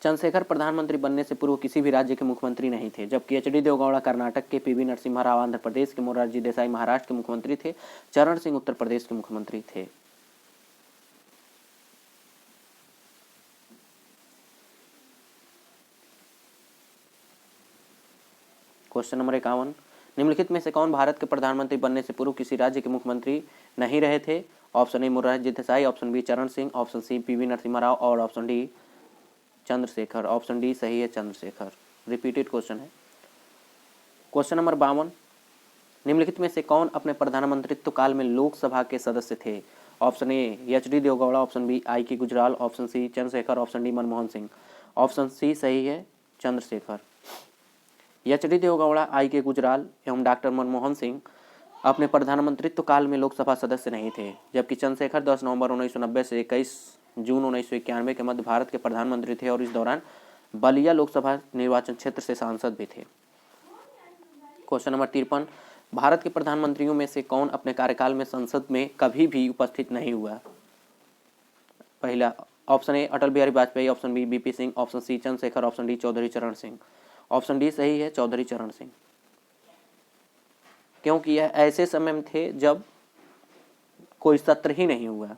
चंद्रशेखर प्रधानमंत्री बनने से पूर्व किसी भी राज्य के मुख्यमंत्री नहीं थे, जबकि एच.डी. देवगौड़ा कर्नाटक के, पी.वी. नरसिम्हा राव आंध्र प्रदेश के, मोरारजी देसाई महाराष्ट्र के मुख्यमंत्री थे, चरण सिंह उत्तर प्रदेश के मुख्यमंत्री थे। क्वेश्चन नंबर 51, निम्नलिखित में से कौन भारत के प्रधानमंत्री बनने से पूर्व किसी राज्य के मुख्यमंत्री नहीं रहे थे? Option A Morarji Desai, option B Charan Singh, option C P V. Narasimha Rao और option D Chandrashekhar. Option D सही है, चंद्रशेखर। रिपीटेड क्वेश्चन है। क्वेश्चन नंबर 52, निम्नलिखित में से कौन अपने प्रधानमंत्रित्व काल में लोकसभा के सदस्य थे? Option A H D. Deve Gowda, option B I K. Gujral, option C Chandrashekhar, option D Manmohan Singh. Option C सही है, चंद्रशेखर। एच.डी. देवगौड़ा, आई.के. गुजराल एवं डॉक्टर मनमोहन सिंह अपने प्रधानमंत्रित्व काल में लोकसभा सदस्य नहीं थे, जबकि चंद्रशेखर 10 नवंबर 1990 से 21 जून 1991 के मध्य भारत के प्रधानमंत्री थे और इस दौरान बलिया लोकसभा निर्वाचन क्षेत्र से सांसद भी थे। क्वेश्चन नंबर 53, भारत के प्रधानमंत्रियों में से कौन अपने कार्यकाल में संसद में कभी भी उपस्थित नहीं हुआ? पहला option A Atal Bihari Vajpayee, option B VP Singh, option C Chandrashekhar, option D Chaudhary Charan Singh. Option D सही है, चौधरी चरण सिंह, क्योंकि यह ऐसे समय में थे जब कोई सत्र ही नहीं हुआ।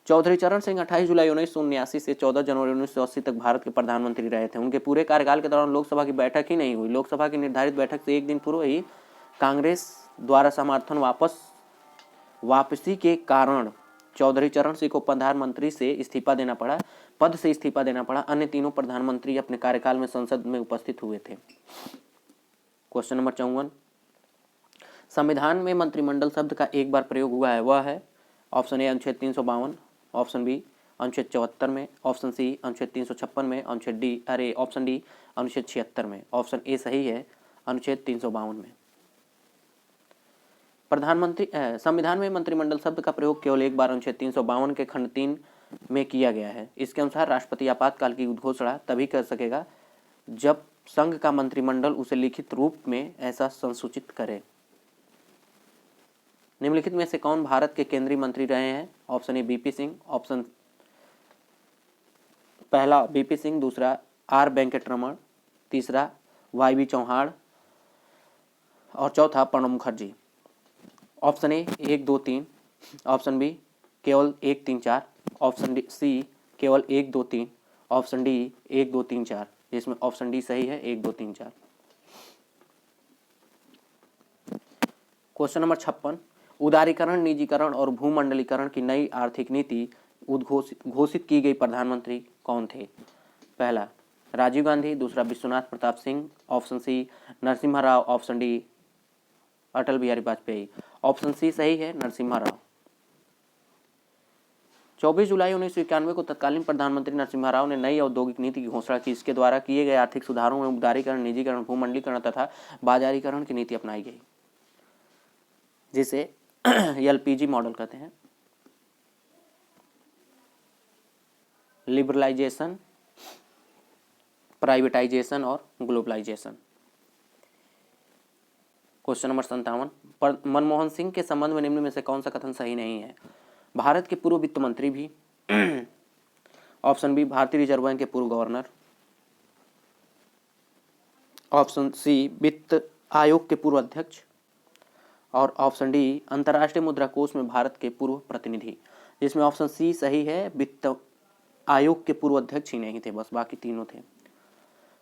चौधरी चरण सिंह 28 जुलाई 1979 से 14 जनवरी 1980 तक भारत के प्रधानमंत्री रहे थे। उनके पूरे कार्यकाल के दौरान लोकसभा की बैठक ही नहीं हुई। लोकसभा की निर्धारित बैठक से एक दिन पूर्व ही कांग्रेस द्वारा समर्थन वापसी के कारण चौधरी चरण सिंह को प्रधानमंत्री से इस्तीफा देना पड़ा। अन्य तीनों प्रधानमंत्री अपने कार्यकाल में संसद में उपस्थित हुए थे। क्वेश्चन नंबर 54, संविधान में मंत्रिमंडल शब्द का एक बार प्रयोग हुआ है, वह है? ऑप्शन ए अनुच्छेद 352, ऑप्शन बी अनुच्छेद 74 में, ऑप्शन सी अनुच्छेद 356 में, ऑप्शन डी अनुच्छेद 76 में। ऑप्शन ए सही है, अनुच्छेद 352 में। संविधान में मंत्रिमंडल शब्द का प्रयोग केवल एक बार अनुच्छेद 352 के खंड 3 में किया गया है। इसके अनुसार राष्ट्रपति आपातकाल की घोषणा तभी कर सकेगा जब संघ का मंत्रिमंडल उसे लिखित रूप में ऐसा संसूचित करे। निम्नलिखित में से कौन भारत के केंद्रीय मंत्री रहे हैं? Option A BP Singh, option पहला बीपी सिंह, दूसरा आर वेंकटरमण, तीसरा वाई.बी. चौहान और चौथा Pranab Mukherjee. Option A 1 2 3, option B केवल 1 3 4, ऑप्शन सी केवल 1 2 3, ऑप्शन डी 1 2 3 4, जिसमें ऑप्शन डी सही है, 1 2 3 4। क्वेश्चन नंबर 56, उदारीकरण, निजीकरण और भूमंडलीकरण की नई आर्थिक नीति घोषित की गई प्रधानमंत्री कौन थे? पहला राजीव गांधी, दूसरा Vishwanath Pratap Singh, option C Narasimha Rao, option D Atal Bihari Vajpayee. Option C सही है, नरसिम्हा राव। 24 जुलाई 1991 को तत्कालीन प्रधानमंत्री नरसिम्हा राव ने नई औद्योगिक नीति की घोषणा की। इसके द्वारा किए गए आर्थिक सुधारों में उदारीकरण, निजीकरण, भूमंडलीकरण तथा बाजारीकरण की नीति अपनाई गई, जिसे एलपीजी मॉडल कहते हैं। लिबरलाइजेशन, प्राइवेटाइजेशन और globalisation. Question number 57, Manmohan Singh के संबंध में निम्न में से कौन सा कथन सही नहीं है? भारत के पूर्व वित्त मंत्री भी। ऑप्शन बी भारतीय रिजर्व बैंक के पूर्व गवर्नर। ऑप्शन सी वित्त आयोग के पूर्व अध्यक्ष। और ऑप्शन डी अंतर्राष्ट्रीय मुद्रा कोष में भारत के पूर्व प्रतिनिधि, जिसमें ऑप्शन सी सही है, वित्त आयोग के पूर्व अध्यक्ष ही नहीं थे, बस बाकी तीनों थे।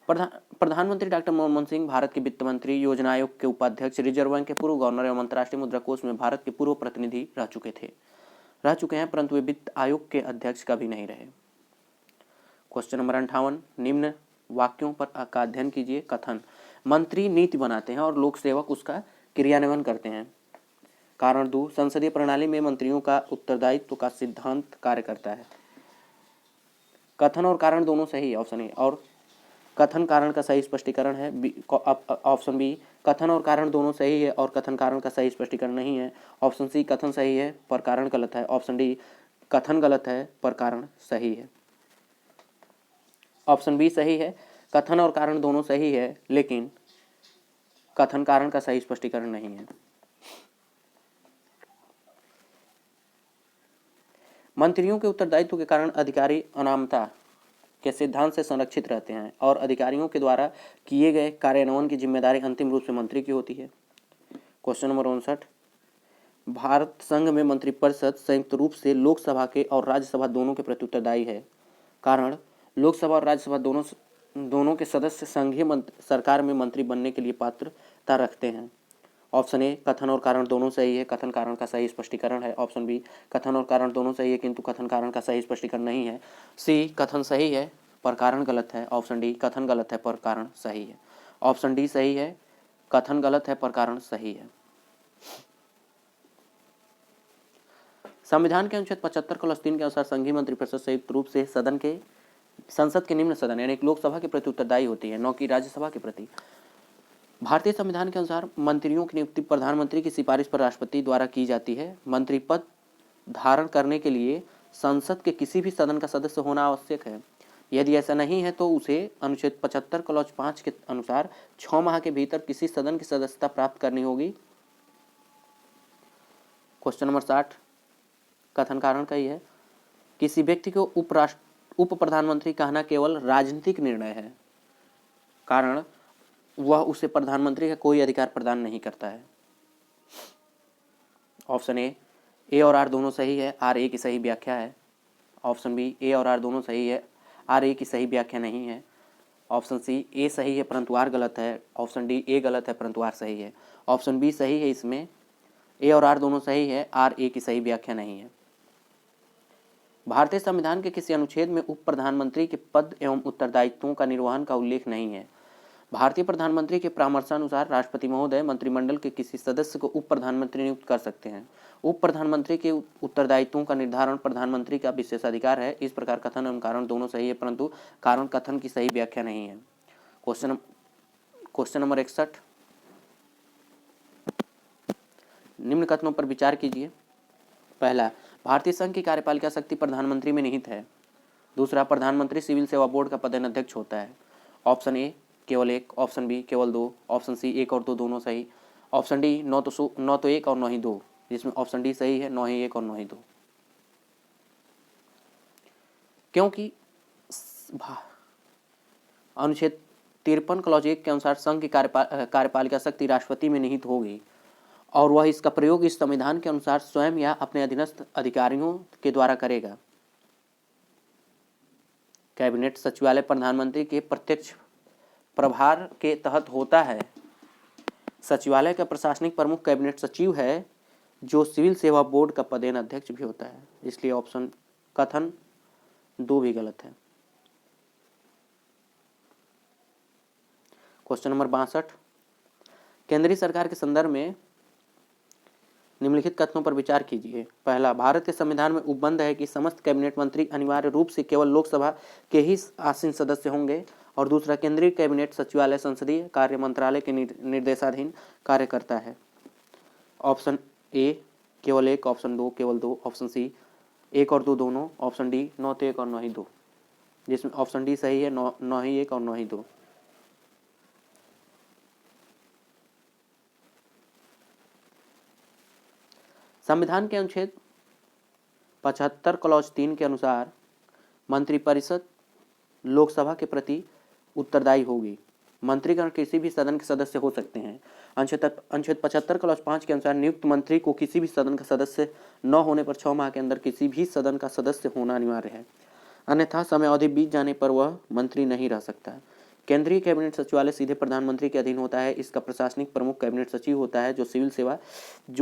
प्रधानमंत्री डॉक्टर मनमोहन सिंह भारत के वित्त मंत्री, योजना आयोग के उपाध्यक्ष, रिजर्व बैंक के पूर्व गवर्नर एवं अंतर्राष्ट्रीय मुद्रा कोष में भारत के पूर्व प्रतिनिधि रह चुके हैं, परंतु वे वित्त आयोग के अध्यक्ष कभी नहीं रहे। क्वेश्चन नंबर 58, निम्न वाक्यों पर का अध्ययन कीजिए। कथन, मंत्री नीति बनाते हैं और लोक सेवक उसका क्रियान्वयन करते हैं। कारण 2, संसदीय प्रणाली में मंत्रियों का उत्तरदायित्व का सिद्धांत कार्य करता है। कथन और कारण दोनों सही है, ऑप्शन ए। और कथन कारण का सही स्पष्टीकरण है, ऑप्शन बी। कथन और कारण दोनों सही है और कथन कारण का सही स्पष्टीकरण नहीं है, ऑप्शन सी। कथन सही है पर कारण गलत है, ऑप्शन डी। कथन गलत है पर कारण सही है। ऑप्शन बी सही है, कथन और कारण दोनों सही है, लेकिन कथन कारण का सही स्पष्टीकरण नहीं है। मंत्रियों के उत्तरदायित्व के कारण अधिकारी अनामता के सिद्धांत से संरक्षित रहते हैं और अधिकारियों के द्वारा किए गए कार्यान्वयन की जिम्मेदारी अंतिम रूप से मंत्री की होती है। क्वेश्चन नंबर 59, भारत संघ में मंत्रिपरिषद संयुक्त रूप से लोकसभा के और राज्यसभा दोनों के प्रति उत्तरदायी है। कारण, लोकसभा और राज्यसभा दोनों के सदस्य संघीय सरकार में मंत्री बनने के लिए पात्रता रखते हैं। ऑप्शन ए, कथन और कारण दोनों सही है, कथन कारण का सही स्पष्टीकरण है। ऑप्शन बी, कथन और कारण दोनों सही है किंतु कथन कारण का सही स्पष्टीकरण नहीं है। सी, कथन सही है पर कारण गलत है। ऑप्शन डी, कथन गलत है पर कारण सही है। ऑप्शन डी सही है, कथन गलत है पर कारण सही है। संविधान के अनुच्छेद 75(3) के अनुसार संघीय मंत्रिपरिषद संयुक्त रूप से संसद के निम्न सदन यानी लोकसभा के प्रति उत्तरदायी होती है, न कि राज्यसभा के प्रति। भारतीय संविधान के अनुसार मंत्रियों की नियुक्ति प्रधानमंत्री की सिफारिश पर राष्ट्रपति द्वारा की जाती है। मंत्री पद धारण करने के लिए संसद के किसी भी सदन का सदस्य होना आवश्यक है। यदि ऐसा नहीं है तो उसे अनुच्छेद 75 क्लॉज 5 के अनुसार 6 माह के भीतर किसी सदन की सदस्यता प्राप्त करनी होगी। क्वेश्चन नंबर 60, कथन कारण का ही है। किसी व्यक्ति को उप प्रधानमंत्री कहना केवल राजनीतिक निर्णय है, कारण वह उसे प्रधानमंत्री का कोई अधिकार प्रदान नहीं करता है। ऑप्शन ए और आर दोनों सही है, आर ए की सही व्याख्या है। ऑप्शन बी, ए और आर दोनों सही है, आर ए की सही व्याख्या नहीं है। ऑप्शन सी, ए सही है परंतु आर गलत है। ऑप्शन डी, ए गलत है परंतु आर सही है। ऑप्शन बी सही है, इसमें ए और आर दोनों सही है, आर ए की सही व्याख्या नहीं है। भारतीय संविधान के किसी अनुच्छेद में उप प्रधानमंत्री के पद एवं उत्तरदायित्वों का निर्वहन का उल्लेख नहीं है। भारतीय प्रधानमंत्री के परामर्शानुसार राष्ट्रपति महोदय मंत्रिमंडल के किसी सदस्य को उप प्रधानमंत्री नियुक्त कर सकते हैं। उप प्रधानमंत्री के उत्तरदायित्वों का निर्धारण प्रधानमंत्री का विशेषाधिकार है। इस प्रकार कथन एवं कारण दोनों सही है, परंतु कारण कथन की सही व्याख्या नहीं है। क्वेश्चन नंबर 61, निम्न कथनों पर विचार कीजिए। पहला, भारतीय संघ की कार्यपालिका शक्ति प्रधानमंत्री में निहित है। दूसरा, प्रधानमंत्री सिविल सेवा बोर्ड का पदाध्यक्ष होता है। ऑप्शन ए केवल 1, ऑप्शन बी केवल 2, ऑप्शन सी 1 और 2 दोनों सही। ऑप्शन डी न तो 1 और न ही 2, जिसमें ऑप्शन डी सही है, न ही 1 और न ही 2। क्योंकि अनुच्छेद 53 क्लॉज 1 के अनुसार संघ की कार्यपालिका शक्ति राष्ट्रपति में निहित होगी और वह इसका प्रयोग इस संविधान के अनुसार स्वयं या अपने अधीनस्थ अधिकारियों के द्वारा करेगा। कैबिनेट सचिवालय प्रधानमंत्री के प्रत्यक्ष प्रभार के तहत होता है। सचिवालय का प्रशासनिक प्रमुख कैबिनेट सचिव है, जो सिविल सेवा बोर्ड का पदाध्यक्ष भी होता है। इसलिए ऑप्शन कथन 2 भी गलत है। क्वेश्चन नंबर 62, केंद्रीय सरकार के संदर्भ में निम्नलिखित कथनों पर विचार कीजिए। पहला, भारत के संविधान में उपबंध है कि समस्त कैबिनेट मंत्री अनिवार्य रूप से केवल लोकसभा के ही आसीन सदस्य होंगे। और दूसरा, केंद्रीय कैबिनेट सचिवालय संसदीय कार्य मंत्रालय के निर्देशाधीन कार्य करता है। ऑप्शन ए केवल 1, ऑप्शन 2 केवल 2, ऑप्शन सी 1 और 2 दोनों, ऑप्शन डी न तो 1 और न ही 2। जिसमें ऑप्शन डी सही है, 9 ही 1 और 9 ही 2। संविधान के अनुच्छेद 75 क्लॉज 3 के अनुसार मंत्रिपरिषद लोकसभा के प्रति उत्तरदायी होगी। मंत्रीगण किसी भी सदन के सदस्य हो सकते हैं। अनुच्छेद 75 क्लॉज 5 के अनुसार नियुक्त मंत्री को किसी भी सदन का सदस्य न होने पर 6 माह के अंदर किसी भी सदन का सदस्य होना अनिवार्य है, अन्यथा समय अवधि बीत जाने पर वह मंत्री नहीं रह सकता। केंद्रीय कैबिनेट सचिवालय सीधे प्रधानमंत्री के अधीन होता है। इसका प्रशासनिक प्रमुख कैबिनेट सचिव होता है, जो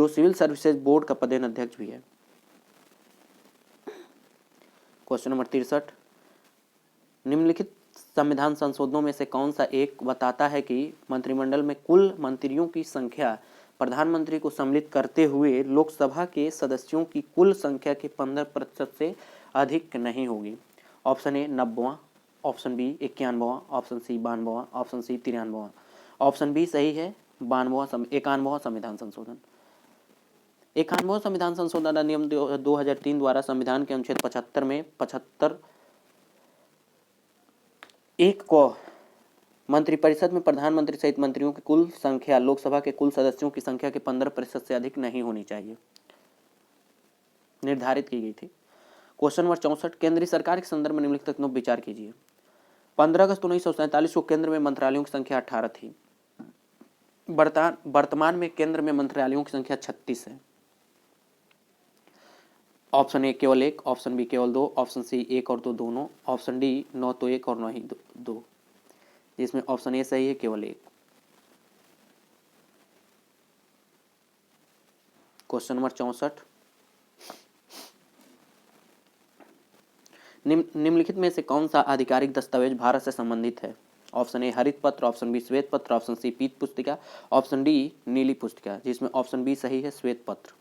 सिविल सर्विसेज बोर्ड का पदेन अध्यक्ष भी है। क्वेश्चन नंबर 63, निम्नलिखित संविधान संशोधनों में से कौन सा एक बताता है कि मंत्रिमंडल में कुल मंत्रियों की संख्या प्रधानमंत्री को सम्मिलित करते हुए लोकसभा के सदस्यों की कुल संख्या के 15% से अधिक नहीं होगी। ऑप्शन ए 90वां, ऑप्शन बी 91वां, ऑप्शन सी 92वां, ऑप्शन सी 93वां। ऑप्शन बी सही है 91वां संविधान संशोधन। 91वां संविधान संशोधन अधिनियम 2003 द्वारा संविधान के अनुच्छेद 75 में 75(1) को मंत्रिपरिषद में प्रधानमंत्री सहित मंत्रियों की कुल संख्या लोकसभा के कुल सदस्यों की संख्या के 15% से अधिक नहीं होनी चाहिए, निर्धारित की गई थी। क्वेश्चन नंबर 64, केंद्रीय सरकार के संदर्भ में निम्नलिखित तथ्यों पर विचार कीजिए। 15 अगस्त 1947 को केंद्र में मंत्रालयों की संख्या 18 थी। वर्तमान में केंद्र में मंत्रालयों की संख्या 36 है। ऑप्शन ए केवल 1, ऑप्शन बी केवल 2, ऑप्शन सी 1 और 2 दोनों, ऑप्शन डी 9 तो 1 और 9 ही 2, जिसमें ऑप्शन ए सही है केवल 1। क्वेश्चन नंबर 64, निम्नलिखित में से कौन सा आधिकारिक दस्तावेज भारत से संबंधित है? ऑप्शन ए हरित पत्र, ऑप्शन बी श्वेत पत्र, ऑप्शन सी पीत पुस्तिका, ऑप्शन डी नीली पुस्तिका, जिसमें ऑप्शन बी सही है श्वेत पत्र।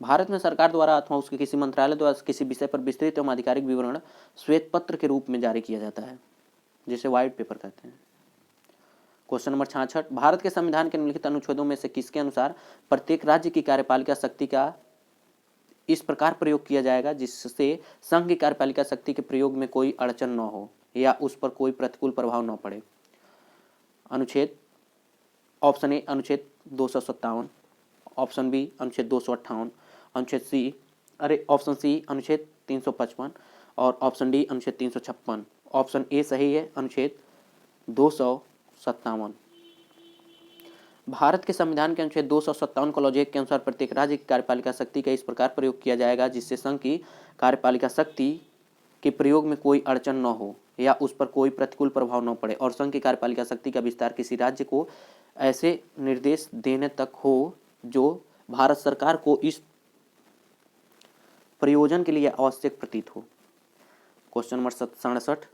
भारत में सरकार द्वारा अथवा उसके किसी मंत्रालय द्वारा किसी विषय पर विस्तृत एवं आधिकारिक विवरण श्वेत पत्र के रूप में जारी किया जाता है, जिसे व्हाइट पेपर कहते हैं। क्वेश्चन नंबर 66, भारत के संविधान के निम्नलिखित अनुच्छेदों में से किसके अनुसार प्रत्येक राज्य की कार्यपालिका शक्ति का इस प्रकार प्रयोग किया जाएगा जिससे संघ की कार्यपालिका शक्ति के प्रयोग में कोई अड़चन न हो या उस पर कोई प्रतिकूल प्रभाव न पड़े? अनुच्छेद ऑप्शन ए अनुच्छेद 257, ऑप्शन बी अनुच्छेद 258, ऑप्शन सी अनुच्छेद 355 और ऑप्शन डी अनुच्छेद 356। ऑप्शन ए सही है अनुच्छेद 257। भारत के संविधान के अनुच्छेद 257 क्लॉज 1 के अनुसार प्रत्येक राज्य की कार्यपालिका शक्ति का इस प्रकार प्रयोग किया जाएगा जिससे संघ की कार्यपालिका शक्ति के प्रयोग में कोई अड़चन न हो या उस पर कोई प्रतिकूल प्रभाव न पड़े और संघ की कार्यपालिका शक्ति का विस्तार किसी राज्य को ऐसे निर्देश देने तक हो जो भारत सरकार को इस प्रयोजन के लिए आवश्यक प्रतीत हो। क्वेश्चन नंबर 67,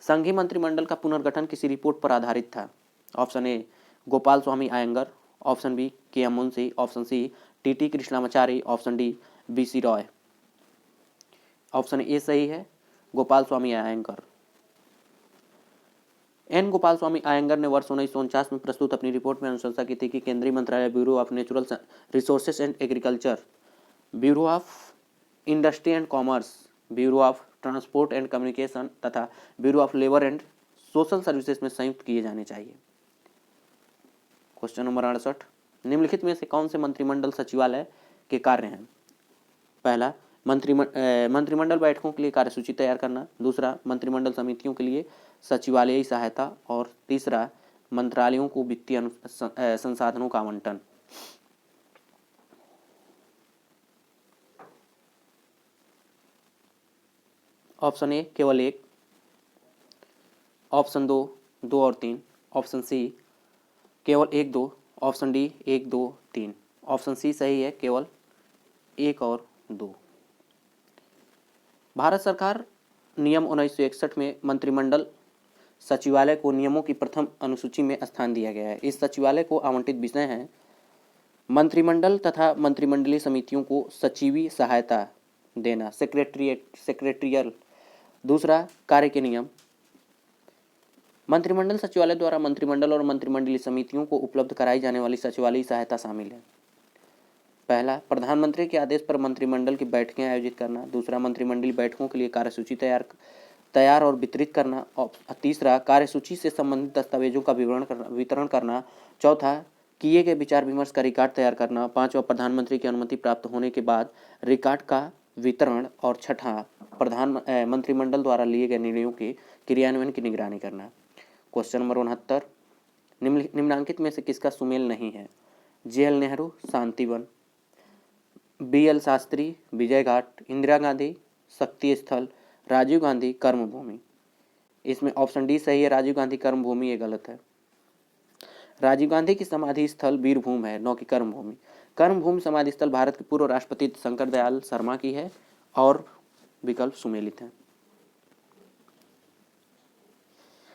संघीय मंत्रिमंडल का पुनर्गठन किसी रिपोर्ट पर आधारित था? Option A Gopal Swami Ayyangar, option B K M Munshi, option C T Krishnamachari, option D B C Roy. Option A सही है गोपाल स्वामी अयंगर। एन गोपाल स्वामी अयंगर ने वर्ष 1949 में प्रस्तुत अपनी रिपोर्ट में अनुशंसा की थी कि केंद्रीय मंत्रालय bureau of natural resources and agriculture, bureau of industry and commerce, bureau of transport and communication तथा bureau of labour and social services में संयुक्त किए जाने चाहिए। क्वेश्चन नंबर 68, निम्नलिखित में से कौन से मंत्रिमंडल सचिवालय के कार्य हैं? पहला मंत्रिमंडल बैठकों के लिए कार्यसूची तैयार करना, दूसरा मंत्रिमंडल समितियों के लिए सचिवालयी सहायता और तीसरा मंत्रालयों को वित्तीय संसाधनों का आवंटन। ऑप्शन ए केवल 1, ऑप्शन 2 2 और 3, ऑप्शन सी केवल 1 2, ऑप्शन डी 1 2 3। ऑप्शन सी सही है केवल 1 और 2। भारत सरकार नियम 1961 में मंत्रिमंडल सचिवालय को नियमों की प्रथम अनुसूची में स्थान दिया गया है। इस सचिवालय को आवंटित विषय हैं मंत्रिमंडल तथा मंत्रिमंडलीय समितियों को सचिवीय सहायता देना, सेक्रेटरियल। दूसरा कार्य के नियम। मंत्रिमंडल सचिवालय द्वारा मंत्रिमंडल और मंत्रिमंडलीय समितियों को उपलब्ध कराई जाने वाली सचिवालयी सहायता शामिल है। पहला, प्रधानमंत्री के आदेश पर मंत्रिमंडल की बैठकें आयोजित करना। दूसरा, मंत्रिमंडलीय बैठकों के लिए कार्यसूची तैयार और वितरित करना। तीसरा, कार्यसूची से संबंधित दस्तावेजों का वितरण करना। चौथा, किए गए विचार विमर्श का रिकॉर्ड तैयार करना। पांचवा, प्रधानमंत्री की अनुमति प्राप्त होने के बाद रिकॉर्ड का वितरण। और छठा, मंत्रिमंडल द्वारा लिए गए निर्णयों के क्रियान्वयन की निगरानी करना। क्वेश्चन नंबर 69, निम्नलिखित में से किसका सुमेल नहीं है? JL नेहरू शांतिवन, BL शास्त्री विजय घाट, इंदिरा गांधी शक्ति स्थल, राजीव गांधी कर्मभूमि। इसमें ऑप्शन डी सही है, राजीव गांधी कर्मभूमि, ये गलत है। राजीव गांधी की समाधि स्थल वीरभूम है, न कि कर्मभूमि। कर्मभूमि समाधि स्थल भारत के पूर्व राष्ट्रपति शंकर दयाल शर्मा की है और विकल्प सुमेलित है।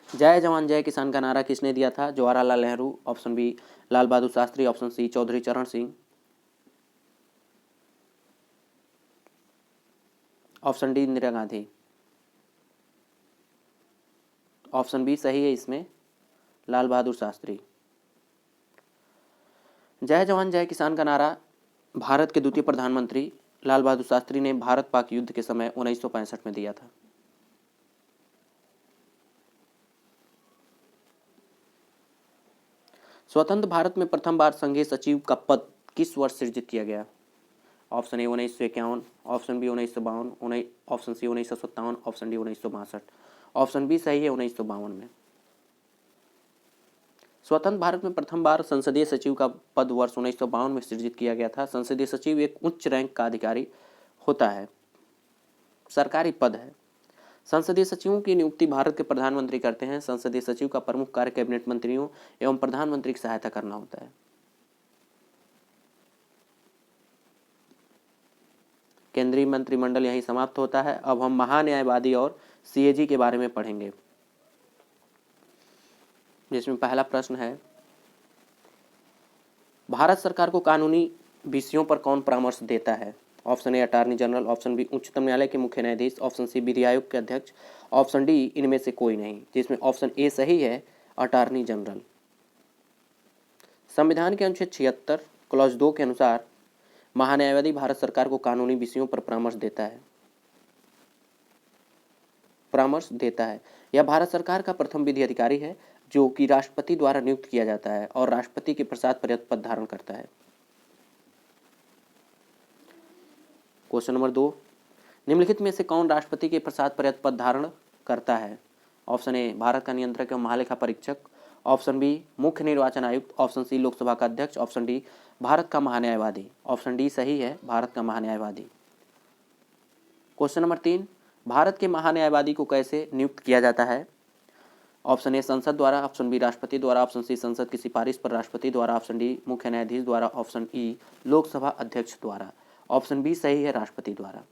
जय जवान जय किसान का नारा किसने दिया था? Jawaharlal Nehru, option B Lal Bahadur Shastri, option C Chaudhary Charan Singh, option D Indira Gandhi. Option B सही है, इसमें लाल बहादुर शास्त्री। जय जवान जय किसान का नारा भारत के द्वितीय प्रधानमंत्री लाल बहादुर शास्त्री ने भारत पाक युद्ध के समय 1965 में दिया था। स्वतंत्र भारत में प्रथम बार संघीय सचिव का पद किस वर्ष सृजित किया गया? Option A 1951, option B 1952, option C 1957, option D 1962। Option B सही है, 1952 में। स्वतंत्र भारत में प्रथम बार संसदीय सचिव का पद वर्ष 1952 में सृजित किया गया था। संसदीय सचिव एक उच्च रैंक का अधिकारी होता है, सरकारी पद है। संसदीय सचिवों की नियुक्ति भारत के प्रधानमंत्री करते हैं। संसदीय सचिव का प्रमुख कार्य कैबिनेट मंत्रियों एवं प्रधानमंत्री की सहायता करना होता है। केंद्रीय मंत्रिमंडल यहीं समाप्त होता है। अब हम महान्यायवादी और CAG के बारे में पढ़ेंगे, जिसमें पहला प्रश्न है, भारत सरकार को कानूनी विषयों पर कौन परामर्श देता है? Option A attorney general, option B उच्चतम न्यायालय के मुख्य न्यायाधीश, ऑप्शन सी विधि आयोग के अध्यक्ष, ऑप्शन डी इनमें से कोई नहीं, जिसमें ऑप्शन ए सही है, अटॉर्नी जनरल। संविधान के अनुच्छेद 76 क्लॉज 2 के अनुसार महान्यायवादी भारत सरकार को कानूनी विषयों पर परामर्श देता है। यह भारत सरकार का प्रथम विधि अधिकारी है, जो कि राष्ट्रपति द्वारा नियुक्त किया जाता है और राष्ट्रपति के पश्चात पद धारण करता है। क्वेश्चन नंबर 2, निम्नलिखित में से कौन राष्ट्रपति के पश्चात पद धारण करता है? ऑप्शन ए भारत का नियंत्रक एवं महालेखा परीक्षक, ऑप्शन बी मुख्य निर्वाचन आयुक्त, ऑप्शन सी लोकसभा का अध्यक्ष, ऑप्शन डी भारत का महान्यायवादी। ऑप्शन डी सही है, भारत का महान्यायवादी। क्वेश्चन नंबर 3, भारत के महान्यायवादी को कैसे नियुक्त किया जाता है? ऑप्शन ए संसद द्वारा, ऑप्शन बी राष्ट्रपति द्वारा, ऑप्शन सी संसद की सिफारिश पर राष्ट्रपति द्वारा, ऑप्शन डी मुख्य न्यायाधीश द्वारा, ऑप्शन ई लोकसभा अध्यक्ष द्वारा। ऑप्शन बी सही है, राष्ट्रपति द्वारा।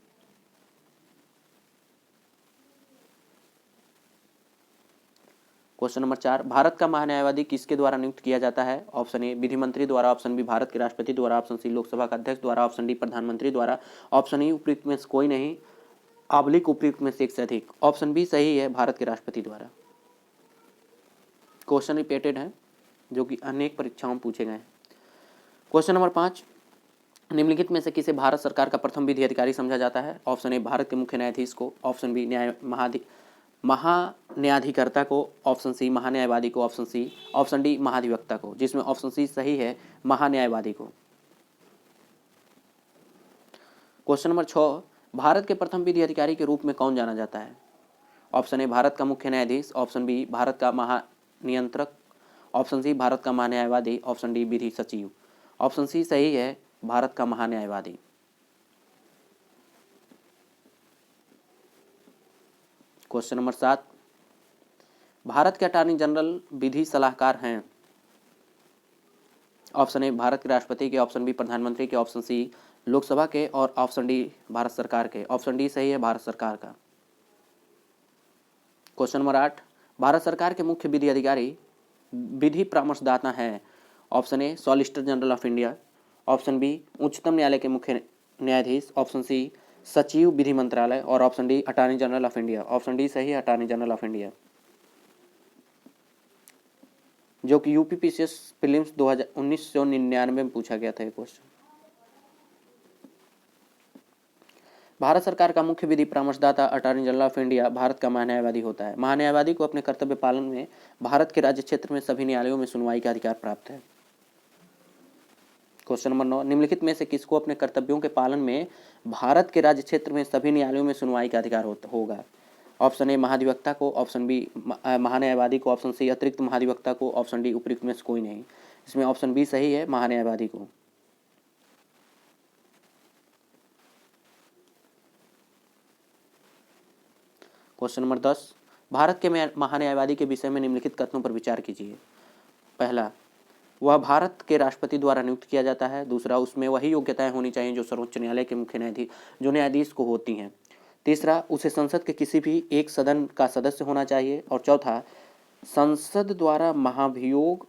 क्वेश्चन नंबर 4, भारत का महान्यायवादी किसके द्वारा नियुक्त किया जाता है? ऑप्शन ए विधि मंत्री द्वारा, ऑप्शन बी भारत के राष्ट्रपति द्वारा, ऑप्शन सी लोकसभा का अध्यक्ष द्वारा, ऑप्शन डी प्रधानमंत्री द्वारा, ऑप्शन ई उपयुक्त में से कोई नहीं, उपयुक्त में से एक से अधिक। ऑप्शन बी सही है, भारत के राष्ट्रपति द्वारा। क्वेश्चन रिपीटेड है, जो कि अनेक परीक्षाओं में पूछे गए हैं। क्वेश्चन नंबर 5, निम्नलिखित में से किसे भारत सरकार का प्रथम विधि अधिकारी समझा जाता है? ऑप्शन ए भारत के मुख्य न्यायाधीश को, ऑप्शन बी महान्यायाधिकर्ता को, ऑप्शन सी महान्यायवादी को, ऑप्शन डी महाधिवक्ता को, जिसमें ऑप्शन सी सही है, महान्यायवादी को। क्वेश्चन नंबर 6, भारत के प्रथम विधि अधिकारी के रूप में कौन जाना जाता है? ऑप्शन ए भारत का मुख्य न्यायाधीश, ऑप्शन बी भारत का महानियंत्रक, ऑप्शन सी भारत का महान्यायवादी, ऑप्शन डी विधि सचिव। ऑप्शन सी सही है, भारत का महान्यायवादी। क्वेश्चन नंबर 7, भारत के अटॉर्नी जनरल विधि सलाहकार हैं? ऑप्शन ए भारत के राष्ट्रपति के, ऑप्शन बी प्रधानमंत्री के, ऑप्शन सी लोकसभा के और ऑप्शन डी भारत सरकार के। ऑप्शन डी सही है, भारत सरकार का। क्वेश्चन नंबर 8, भारत सरकार के मुख्य विधि अधिकारी विधि परामर्शदाता हैं? Option A solicitor general of India, option B उच्चतम न्यायालय के मुख्य न्यायाधीश, ऑप्शन सी सचिव विधि मंत्रालय और option D attorney general of India. Option D सही है, अटॉर्नी जनरल ऑफ इंडिया, जो कि UPPCS प्रीलिम्स 1999 में पूछा गया था ये क्वेश्चन। भारत सरकार का मुख्य विधि परामर्शदाता attorney general of India Bharat का महान्यायवादी होता है। महान्यायवादी को अपने कर्तव्य पालन में भारत के राज्य क्षेत्र में सभी न्यायालयों में सुनवाई का अधिकार प्राप्त है। क्वेश्चन नंबर 9, निम्नलिखित में से किसको अपने कर्तव्यों के पालन में भारत के राज्य क्षेत्र में सभी न्यायालयों में सुनवाई का अधिकार होगा? ऑप्शन ए महाधिवक्ता को, ऑप्शन बी महान्यायवादी को, ऑप्शन सी अतिरिक्त महाधिवक्ता को, ऑप्शन डी उपयुक्त में से कोई नहीं। इसमें ऑप्शन बी सही है, महान्यायवादी को। क्वेश्चन नंबर 10, भारत के महान्यायवादी के विषय में निम्नलिखित कथनों पर विचार कीजिए। पहला, वह भारत के राष्ट्रपति द्वारा नियुक्त किया जाता है। दूसरा, उसमें वही योग्यताएं होनी चाहिए जो सर्वोच्च न्यायालय के मुख्य न्यायाधीश को होती हैं। तीसरा, उसे संसद के किसी भी एक सदन का सदस्य होना चाहिए। और चौथा, संसद द्वारा महाभियोग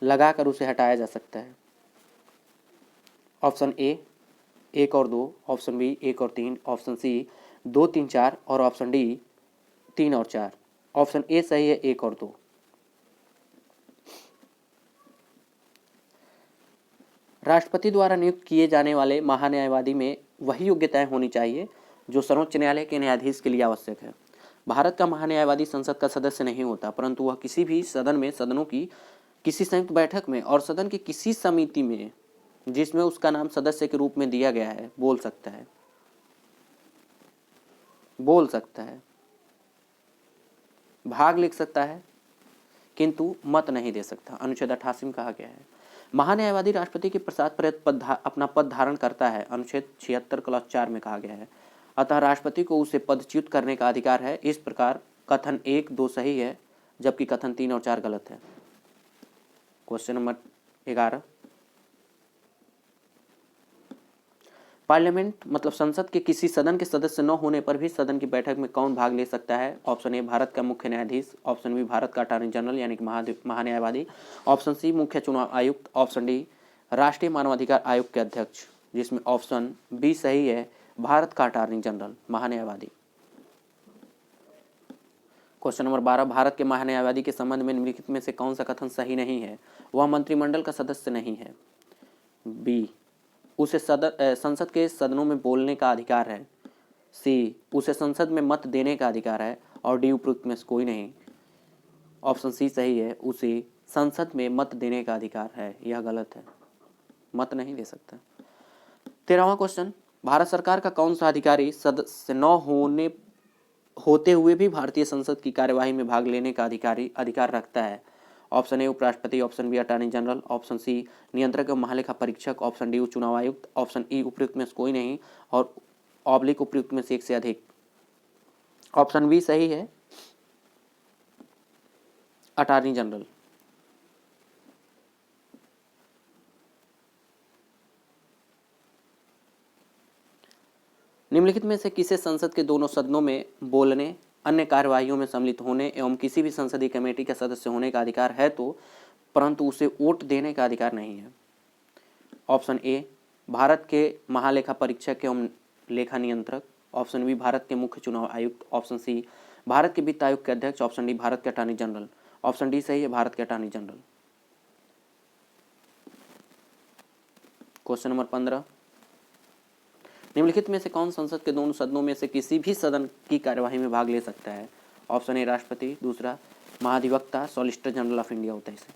लगाकर उसे हटाया जा सकता है। ऑप्शन ए 1 और 2, ऑप्शन बी 1 और 3, ऑप्शन सी 2, 3, 4 और ऑप्शन डी 3 और 4। ऑप्शन ए सही है, 1 और 2। राष्ट्रपति द्वारा नियुक्त किए जाने वाले महान्यायवादी में वही योग्यताएं होनी चाहिए जो सर्वोच्च न्यायालय के न्यायाधीश के लिए आवश्यक है। भारत का महान्यायवादी संसद का सदस्य नहीं होता, परंतु वह किसी भी सदनों की किसी संयुक्त बैठक में और सदन की किसी समिति में जिसमें उसका नाम सदस्य के रूप में दिया गया है बोल सकता है, भाग लिख सकता है, किंतु मत नहीं दे सकता। अनुच्छेद 88 में कहा गया है। महान्यायवादी राष्ट्रपति के पश्चात अपना पद धारण करता है। अनुच्छेद 76 क्लॉज 4 में कहा गया है। अतः राष्ट्रपति को उसे पदच्युत करने का अधिकार है। इस प्रकार कथन 1, 2 सही है, जबकि कथन 3 और 4 गलत है। क्वेश्चन नंबर 11, पार्लियामेंट मतलब संसद के किसी सदन के सदस्य न होने पर भी सदन की बैठक में कौन भाग ले सकता है? ऑप्शन ए भारत का मुख्य न्यायाधीश, ऑप्शन बी भारत का अटॉर्नी जनरल यानी कि महान्यायवादी, ऑप्शन सी मुख्य चुनाव आयुक्त, ऑप्शन डी राष्ट्रीय मानवाधिकार आयोग के अध्यक्ष, जिसमें ऑप्शन बी सही है, भारत का अटॉर्नी जनरल महान्यायवादी। क्वेश्चन नंबर 12, भारत के महान्यायवादी के संबंध में निम्नलिखित में से कौन सा कथन सही नहीं है? वह मंत्रिमंडल का सदस्य नहीं है। बी, उसे संसद के सदनों में बोलने का अधिकार है। सी, उसे संसद में मत देने का अधिकार है। और डी उपयुक्त में से कोई नहीं। ऑप्शन सी सही है, उसे संसद में मत देने का अधिकार है। यह गलत है, मत नहीं दे सकता। 13वां क्वेश्चन, भारत सरकार का कौन सा अधिकारी सदस्य न होते हुए भी भारतीय संसद की कार्यवाही में भाग लेने का अधिकार रखता है? ऑप्शन ए उपराष्ट्रपति, option B attorney general, option C नियंत्रक एवं महालेखा परीक्षक, ऑप्शन डी चुनाव आयुक्त, ऑप्शन ई उपयुक्त में से कोई नहीं और ऑब्लिक उपयुक्त में से एक से अधिक। ऑप्शन बी सही है, अटॉर्नी जनरल। निम्नलिखित में से किसे संसद के दोनों सदनों में बोलने, अन्य कार्यवाहियों में सम्मिलित होने एवं किसी भी संसदीय कमेटी का सदस्य होने का अधिकार है तो परंतु उसे वोट देने का अधिकार नहीं है? ऑप्शन ए भारत के महालेखा परीक्षक एवं लेखा नियंत्रक, ऑप्शन बी भारत के मुख्य चुनाव आयुक्त, ऑप्शन सी भारत के वित्त आयोग के अध्यक्ष, ऑप्शन डी भारत के अटॉर्नी जनरल। ऑप्शन डी सही है, भारत के अटॉर्नी जनरल। क्वेश्चन नंबर 15, निम्नलिखित में से कौन संसद के दोनों सदनों में से किसी भी सदन की कार्यवाही में भाग ले सकता है? ऑप्शन ए राष्ट्रपति, दूसरा महाधिवक्ता सॉलिसिटर जनरल ऑफ इंडिया होता है इसे,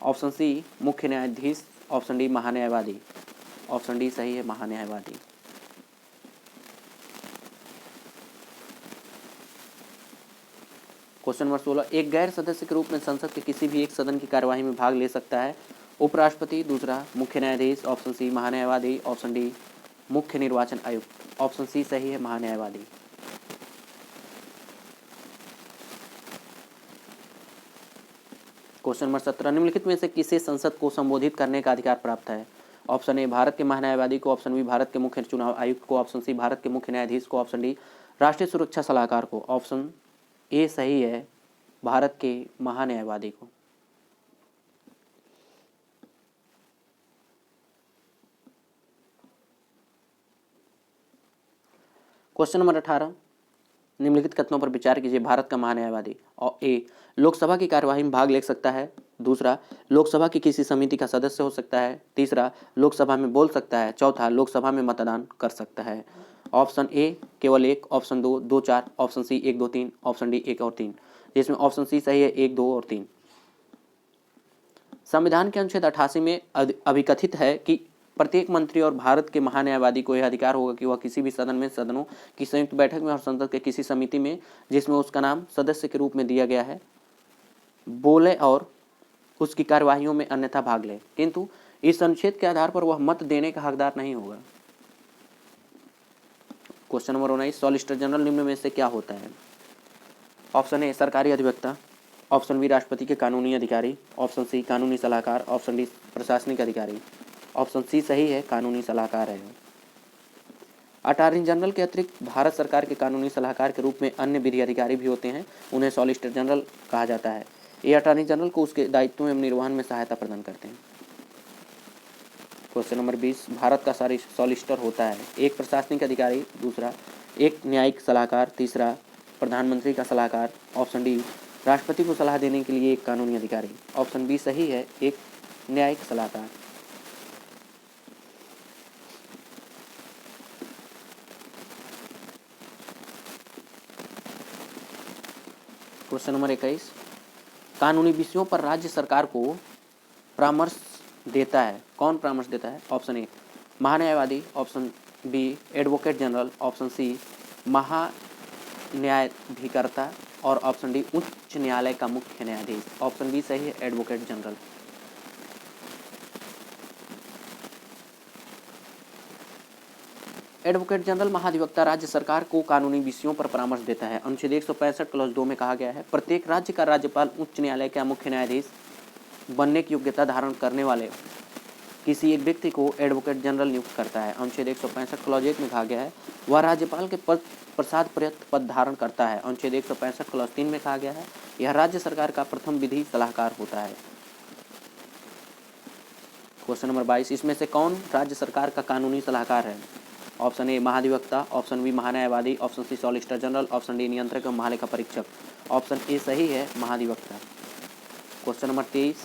ऑप्शन सी मुख्य न्यायाधीश, ऑप्शन डी महान्यायवादी। ऑप्शन डी सही है, महान्यायवादी। क्वेश्चन नंबर 16, एक गैर सदस्य के रूप में संसद के किसी भी एक सदन की कार्यवाही में भाग ले सकता है? उपराष्ट्रपति, दूसरा मुख्य न्यायाधीश, ऑप्शन सी महान्यायवादी, ऑप्शन डी मुख्य निर्वाचन आयुक्त। ऑप्शन सी सही है, महान्यायवादी। क्वेश्चन नंबर 17, निम्नलिखित में से किसे संसद को संबोधित करने का अधिकार प्राप्त है? ऑप्शन ए भारत के महान्यायवादी को, ऑप्शन बी भारत के मुख्य चुनाव आयुक्त को, ऑप्शन सी भारत के मुख्य न्यायाधीश को, ऑप्शन डी राष्ट्रीय सुरक्षा सलाहकार को। ऑप्शन ए सही है, भारत के महान्यायवादी को। क्वेश्चन नंबर 18, निम्नलिखित कथनों पर विचार कीजिए। भारत का महान्यायवादी और ए लोकसभा की कार्यवाही में भाग ले सकता है, दूसरा, लोकसभा की किसी समिति का सदस्य हो सकता है। तीसरा, लोकसभा में बोल सकता है। चौथा, लोकसभा में मतदान कर सकता है। ऑप्शन ए केवल 1, option 2 2 4, option C 1 2 3, option D 1 और 3, जिसमें ऑप्शन सी सही है 1 2 और 3। संविधान के अनुच्छेद 88 में अभिकथित है कि प्रत्येक मंत्री और भारत के महान्यायवादी को यह अधिकार होगा कि वह किसी भी सदनों की संयुक्त बैठक में और संसद के किसी समिति में जिसमें उसका नाम सदस्य के रूप में दिया गया है बोले और उसकी कार्यवाहियों में अन्यथा भाग ले, किंतु इस अनुच्छेद के आधार पर वह मत देने का हकदार नहीं होगा। क्वेश्चन नंबर 19, सॉलिसिटर जनरल निम्न में से क्या होता है? ऑप्शन ए सरकारी अधिवक्ता, ऑप्शन बी राष्ट्रपति के कानूनी अधिकारी, ऑप्शन सी कानूनी सलाहकार, ऑप्शन डी प्रशासनिक अधिकारी। ऑप्शन सी सही है, कानूनी सलाहकार है। अटॉर्नी जनरल के अतिरिक्त भारत सरकार के कानूनी सलाहकार के रूप में अन्य विधि अधिकारी भी होते हैं, उन्हें सॉलिसिटर जनरल कहा जाता है। ये अटॉर्नी जनरल को उसके दायित्वों एवं निर्वहन में सहायता प्रदान करते हैं। क्वेश्चन नंबर 20, भारत का सॉलिसिटर होता है? एक प्रशासनिक अधिकारी, दूसरा एक न्यायिक सलाहकार, तीसरा प्रधानमंत्री का सलाहकार, ऑप्शन डी राष्ट्रपति को सलाह देने के लिए एक कानूनी अधिकारी। ऑप्शन बी सही है, एक न्यायिक सलाहकार। क्वेश्चन नंबर 21, कानूनी विषयों पर राज्य सरकार को परामर्श देता है, कौन परामर्श देता है? ऑप्शन ए महान्यायवादी, option B advocate general, option C महान्यायाधिकर्ता और ऑप्शन डी उच्च न्यायालय का मुख्य न्यायाधीश। ऑप्शन बी सही है, एडवोकेट जनरल। एडवोकेट जनरल महाधिवक्ता राज्य सरकार को कानूनी विषयों पर परामर्श देता है। अनुच्छेद 165 क्लॉज 2 में कहा गया है, प्रत्येक राज्य का राज्यपाल उच्च न्यायालय का मुख्य न्यायाधीश बनने की योग्यता धारण करने वाले किसी एक व्यक्ति को एडवोकेट जनरल नियुक्त करता है। अनुच्छेद 165 क्लॉज 1 में कहा गया है, वह राज्यपाल के पद प्रसाद पर्यंत पद धारण करता है। अनुच्छेद 165 क्लॉज 3 में कहा गया है, यह राज्य सरकार का प्रथम विधि सलाहकार होता है। क्वेश्चन नंबर 22, इसमें से कौन राज्य सरकार का कानूनी सलाहकार है? ऑप्शन ए महाधिवक्ता, ऑप्शन बी महान्यायवादी, option C solicitor general, option D नियंत्रक एवं महालेखा परीक्षक। ऑप्शन ए सही है, महाधिवक्ता। क्वेश्चन नंबर 23,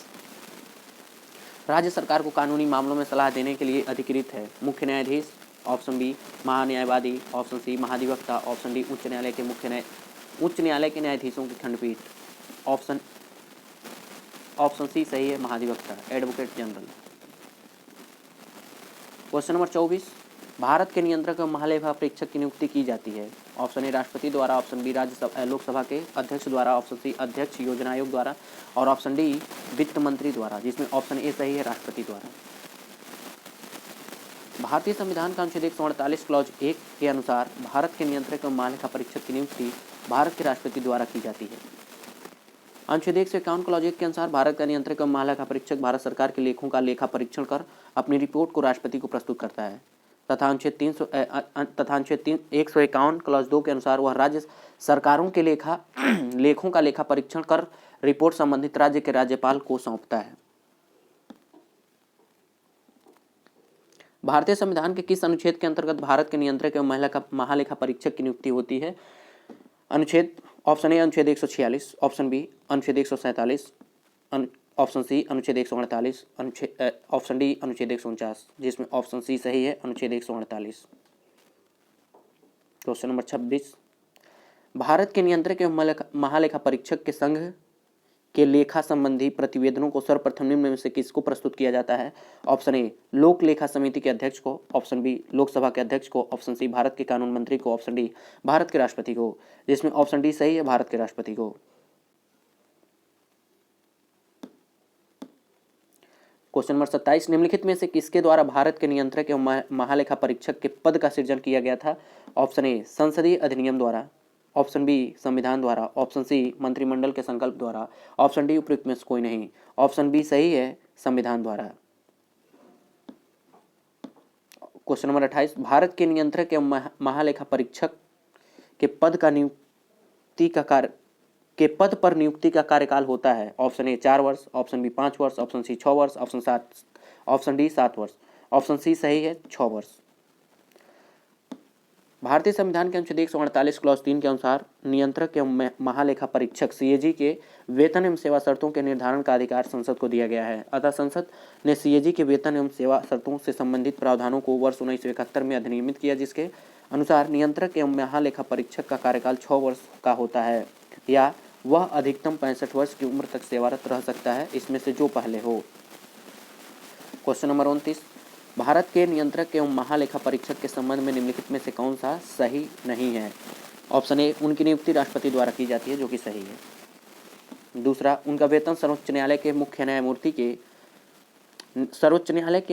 राज्य सरकार को कानूनी मामलों में सलाह देने के लिए अधिकृत है मुख्य न्यायाधीश, ऑप्शन बी महान्यायवादी, ऑप्शन सी महाधिवक्ता, ऑप्शन डी उच्च न्यायालय के न्यायाधीशों की खंडपीठ। ऑप्शन सी सही है, महाधिवक्ता, advocate general. Question number 24, Bharat के नियंत्रक एवं महालेखा परीक्षक की नियुक्ति की जाती है। ऑप्शन ए राष्ट्रपति द्वारा, ऑप्शन बी लोकसभा के अध्यक्ष द्वारा, ऑप्शन सी अध्यक्ष योजना आयोग द्वारा और ऑप्शन डी वित्त मंत्री द्वारा, जिसमें ऑप्शन ए सही है, राष्ट्रपति द्वारा। भारतीय संविधान का अनुच्छेद 148 क्लॉज 1 के अनुसार भारत के नियंत्रक एवं महालेखा परीक्षक की नियुक्ति भारत के राष्ट्रपति द्वारा की जाती है। अनुच्छेद 151 क्लॉज 1 के अनुसार भारत का नियंत्रक एवं महालेखा परीक्षक भारत सरकार के लेखों का लेखा परीक्षण कर अपनी रिपोर्ट को राष्ट्रपति को प्रस्तुत करता है तथा अनुच्छेद 151 क्लॉज 2 के अनुसार वह राज्य सरकारों के लेखों का लेखा परीक्षण कर रिपोर्ट संबंधित राज्य के राज्यपाल को सौंपता है। भारतीय संविधान के किस अनुच्छेद के अंतर्गत भारत के नियंत्रक एवं महालेखा परीक्षक की नियुक्ति होती है? अनुच्छेद ऑप्शन ए अनुच्छेद 146, ऑप्शन बी अनुच्छेद 147, ऑप्शन सी अनुच्छेद 148, ऑप्शन डी अनुच्छेद 149, जिसमें ऑप्शन सी सही है, अनुच्छेद 148। क्वेश्चन नंबर 26, भारत के नियंत्रक एवं महालेखा परीक्षक के संघ के लेखा संबंधी प्रतिवेदनों को सर्वप्रथम निम्न में से किसको प्रस्तुत किया जाता है? ऑप्शन ए लोक लेखा समिति के अध्यक्ष को, ऑप्शन बी लोकसभा के अध्यक्ष को, ऑप्शन सी भारत के कानून मंत्री को, ऑप्शन डी भारत के राष्ट्रपति को, जिसमें ऑप्शन डी सही है, भारत के राष्ट्रपति को। क्वेश्चन नंबर 27, निम्नलिखित में से किसके द्वारा भारत के नियंत्रक एवं महालेखा परीक्षक के पद का सृजन किया गया था? ऑप्शन ए संसदीय अधिनियम द्वारा, ऑप्शन बी संविधान द्वारा, ऑप्शन सी मंत्रिमंडल के संकल्प द्वारा, ऑप्शन डी उपयुक्त में से कोई नहीं। ऑप्शन बी सही है, संविधान द्वारा। क्वेश्चन नंबर 28, भारत के नियंत्रक एवं महालेखा परीक्षक के पद पर नियुक्ति का कार्यकाल होता है। ऑप्शन ए 4 वर्ष, ऑप्शन बी 5 वर्ष, ऑप्शन सी 6 वर्ष, ऑप्शन डी 7 वर्ष। ऑप्शन सी सही है, 6 वर्ष। भारतीय संविधान के अनुच्छेद 148 क्लॉज 3 के अनुसार नियंत्रक एवं महालेखा परीक्षक सीएजी के वेतन एवं सेवा शर्तों के निर्धारण का अधिकार संसद को दिया गया है। अतः संसद ने सीएजी के वेतन एवं सेवा शर्तों से संबंधित प्रावधानों को वर्ष 1971 में अधिनियमित किया, जिसके अनुसार नियंत्रक एवं महालेखा परीक्षक का कार्यकाल 6 वर्ष का होता है या वह अधिकतम 65 वर्ष की उम्र तक सेवारत रह सकता है, इसमें से जो पहले हो। क्वेश्चन नंबर 29, भारत के नियंत्रक एवं महालेखा परीक्षक के संबंध में निम्नलिखित में से कौन सा सही नहीं है? ऑप्शन ए, उनकी नियुक्ति राष्ट्रपति द्वारा की जाती है, जो कि सही है। दूसरा, उनका वेतन सर्वोच्च न्यायालय के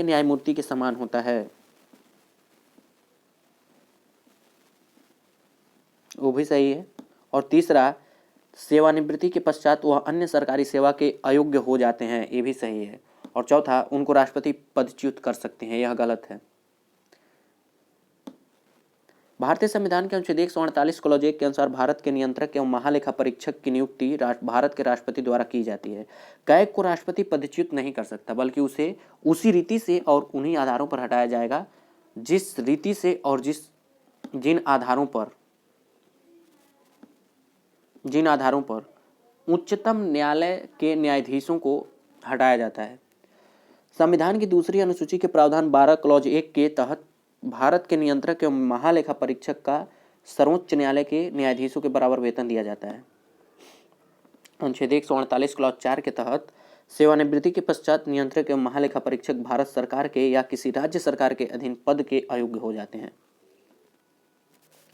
न्यायमूर्ति के समान होता है, वो भी सही है। और तीसरा, सेवानिवृत्ति के पश्चात वह अन्य सरकारी सेवा के अयोग्य हो जाते हैं, ये भी सही है। और चौथा, उनको राष्ट्रपति पदच्युत कर सकते हैं, यह गलत है। भारतीय संविधान के अनुच्छेद 148 क्लॉज 1 के अनुसार भारत के नियंत्रक एवं महालेखा परीक्षक की नियुक्ति भारत के राष्ट्रपति द्वारा की जाती है। कैग को राष्ट्रपति पदच्युत नहीं कर सकता, बल्कि उसे उसी रीति से और उन्हीं आधारों पर हटाया जाएगा जिस रीति से और जिन आधारों पर उच्चतम न्यायालय के न्यायाधीशों को हटाया जाता है। संविधान की दूसरी अनुसूची के प्रावधान 12 क्लॉज 1 के तहत भारत के नियंत्रक एवं महालेखा परीक्षक का सर्वोच्च न्यायालय के न्यायाधीशों के बराबर वेतन दिया जाता है। अनुच्छेद 148 क्लॉज 4 के तहत सेवानिवृत्ति के पश्चात नियंत्रक एवं महालेखा परीक्षक भारत सरकार के या किसी राज्य सरकार के अधीन पद के अयोग्य हो जाते हैं।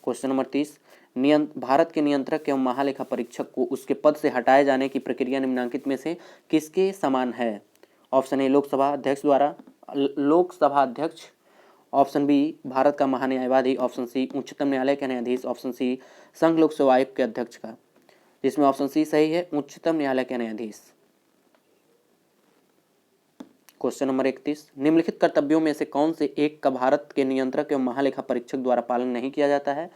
क्वेश्चन नंबर 30, भारत के नियंत्रक एवं महालेखा परीक्षक को उसके पद से हटाए जाने की प्रक्रिया निम्नलिखित में से किसके समान है? ऑप्शन ए, लोकसभा अध्यक्ष, ऑप्शन बी, भारत का महान्यायवादी, ऑप्शन सी, उच्चतम न्यायालय के न्यायाधीश, ऑप्शन सी, संघ लोक सेवा आयोग के अध्यक्ष का, जिसमें ऑप्शन सी सही है, उच्चतम न्यायालय के न्यायाधीश। क्वेश्चन नंबर 31, निम्नलिखित कर्तव्यों में से कौन से एक का भारत के नियंत्रक एवं महालेखा परीक्षक द्वारा पालन नहीं किया जाता है?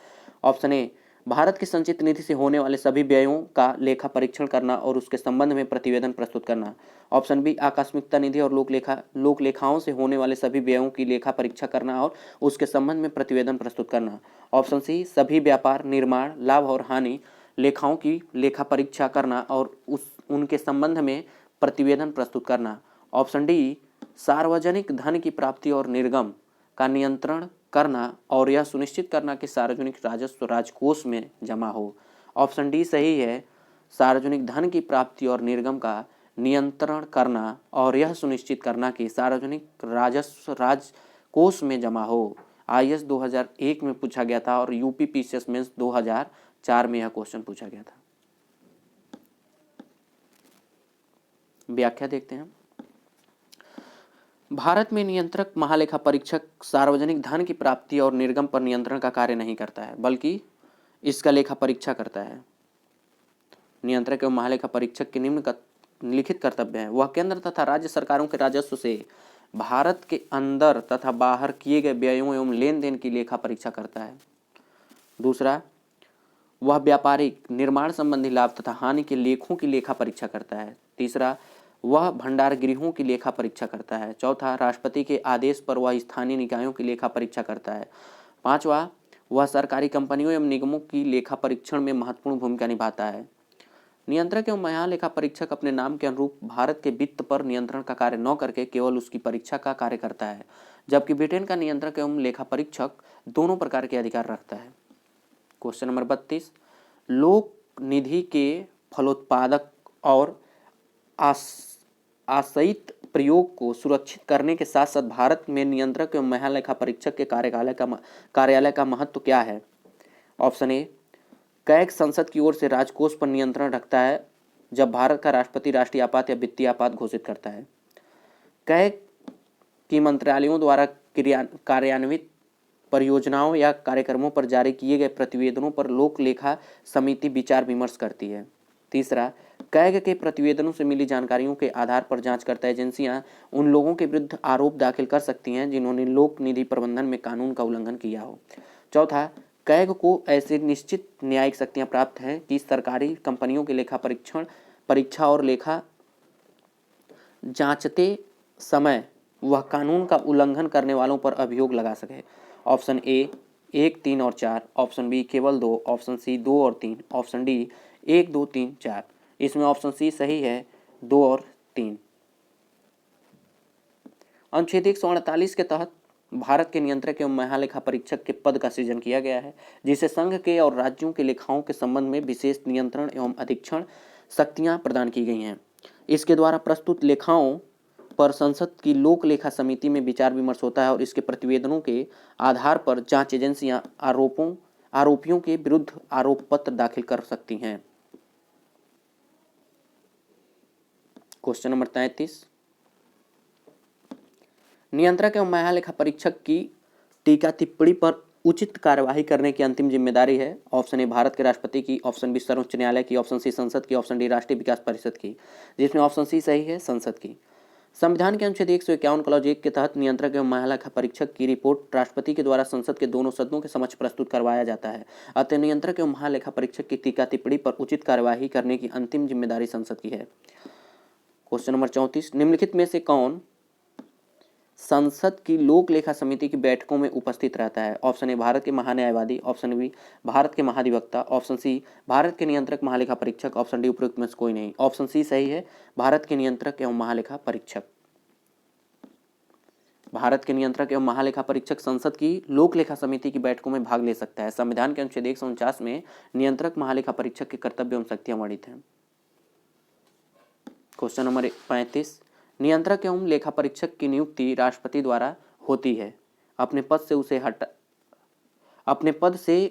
ऑप्शन ए, भारत की संचित निधि से होने वाले सभी व्ययों का लेखा परीक्षण करना और उसके संबंध में प्रतिवेदन प्रस्तुत करना। ऑप्शन बी, आकस्मिकता निधि और लोक लेखाओं से होने वाले सभी व्ययों की लेखा परीक्षा करना और उसके संबंध में प्रतिवेदन प्रस्तुत करना। ऑप्शन सी, सभी व्यापार, निर्माण, लाभ और हानि लेखाओं की लेखा परीक्षा करना और उनके संबंध में प्रतिवेदन प्रस्तुत करना। ऑप्शन डी, सार्वजनिक धन की प्राप्ति और निर्गम का नियंत्रण करना और यह सुनिश्चित करना कि सार्वजनिक राजस्व राजकोष में जमा हो। ऑप्शन डी सही है, सार्वजनिक धन की प्राप्ति और निर्गम का नियंत्रण करना और यह सुनिश्चित करना कि सार्वजनिक राजस्व राजकोष में जमा हो। आईएएस 2001 में पूछा गया था और यूपी पीसीएस मेंस 2004 में यह क्वेश्चन पूछा गया था। व्याख्या देखते हैं। भारत में नियंत्रक महालेखा परीक्षक सार्वजनिक धन की प्राप्ति और निर्गम पर नियंत्रण का कार्य नहीं करता है, बल्कि इसका लेखा परीक्षा करता है। नियंत्रक एवं महालेखा परीक्षक के निम्नलिखित कर्तव्य हैं। वह केंद्र तथा राज्य सरकारों के राजस्व से भारत के अंदर तथा बाहर किए गए व्ययों एवं लेन देन की लेखा परीक्षा करता है। दूसरा, वह व्यापारिक, निर्माण संबंधी लाभ तथा हानि के लेखों की लेखा परीक्षा करता है। तीसरा, वह भंडार गृहों की लेखा परीक्षा करता है। चौथा, राष्ट्रपति के आदेश पर वह स्थानीय निकायों की लेखा परीक्षा करता है। पांचवा, वह सरकारी कंपनियों एवं निगमों की लेखा परीक्षण में महत्वपूर्ण भूमिका निभाता है। नियंत्रक एवं महालेखा परीक्षक अपने नाम के अनुरूप भारत के वित्त पर नियंत्रण का कार्य न करके केवल उसकी परीक्षा का कार्य करता है, जबकि ब्रिटेन का नियंत्रक एवं लेखा परीक्षक दोनों प्रकार के अधिकार रखता है। क्वेश्चन नंबर 32, लोक निधि के फलोत्पादक और आशयित प्रयोग को सुरक्षित करने के साथ साथ भारत में नियंत्रक एवं महालेखा परीक्षक के कार्यालय का महत्व क्या है? ऑप्शन ए, कैग संसद की ओर से राजकोष पर नियंत्रण रखता है जब भारत का राष्ट्रपति राष्ट्रीय आपात या वित्तीय आपात घोषित करता है। कैग की मंत्रालयों द्वारा कार्यान्वित परियोजनाओं या कार्यक्रमों पर जारी किए गए प्रतिवेदनों पर लोक लेखा समिति विचार विमर्श करती है। तीसरा, कैग के प्रतिवेदनों से मिली जानकारियों के आधार पर जांचकर्ता एजेंसियां उन लोगों के विरुद्ध आरोप दाखिल कर सकती हैं जिन्होंने लोक निधि प्रबंधन में कानून का उल्लंघन किया हो। चौथा, कैग को ऐसी निश्चित न्यायिक शक्तियां प्राप्त हैं कि सरकारी कंपनियों के लेखा परीक्षा और लेखा जांचते समय वह कानून का उल्लंघन करने वालों पर अभियोग लगा सके। ऑप्शन ए, 1, 3 और 4, ऑप्शन बी केवल 2, ऑप्शन सी 2 और 3, ऑप्शन डी 1, 2, 3, 4। इसमें ऑप्शन सी सही है, 2 और 3। अनुच्छेद 148 के तहत भारत के नियंत्रक एवं महालेखा परीक्षक के पद का सृजन किया गया है, जिसे संघ के और राज्यों के लेखाओं के संबंध में विशेष नियंत्रण एवं अधीक्षण शक्तियां प्रदान की गई हैं। इसके द्वारा प्रस्तुत लेखाओं पर संसद की लोक लेखा समिति में विचार विमर्श होता है और इसके प्रतिवेदनों के आधार पर जांच एजेंसियां आरोपियों के विरुद्ध आरोप पत्र दाखिल कर सकती हैं। क्वेश्चन नंबर 33, नियंत्रक एवं महालेखा परीक्षक की टीका टिप्पणी पर उचित कार्यवाही करने की अंतिम जिम्मेदारी है। ऑप्शन ए भारत के राष्ट्रपति की, ऑप्शन बी सर्वोच्च न्यायालय की, ऑप्शन सी संसद की, ऑप्शन डी राष्ट्रीय विकास परिषद की, जिसमें ऑप्शन सी सही है, संसद की। संविधान के अनुच्छेद 151 क्लॉज 1 के तहत नियंत्रक एवं महालेखा परीक्षक की रिपोर्ट राष्ट्रपति के द्वारा संसद के दोनों सदनों के समक्ष प्रस्तुत करवाया जाता है। अतः नियंत्रक एवं महालेखा परीक्षक की टीका टिप्पणी पर उचित कार्यवाही करने की अंतिम जिम्मेदारी संसद की है। क्वेश्चन नंबर 34, निम्नलिखित में से कौन संसद की लोक लेखा समिति की बैठकों में उपस्थित रहता है? ऑप्शन ए भारत के महान्यायवादी, ऑप्शन बी भारत के महाधिवक्ता, ऑप्शन सी भारत के नियंत्रक महालेखा परीक्षक, ऑप्शन डी उपरोक्त में से कोई नहीं। ऑप्शन सी सही है, भारत के नियंत्रक एवं महालेखा परीक्षक। भारत के नियंत्रक एवं महालेखा परीक्षक संसद की लोक लेखा समिति की बैठकों में भाग ले सकता है। संविधान के अनुच्छेद 149 में नियंत्रक महालेखा परीक्षक के कर्तव्य एवं शक्तियां वर्णित हैं। क्वेश्चन नंबर 35, नियंत्रक एवं लेखा परीक्षक की नियुक्ति राष्ट्रपति द्वारा होती है। अपने पद से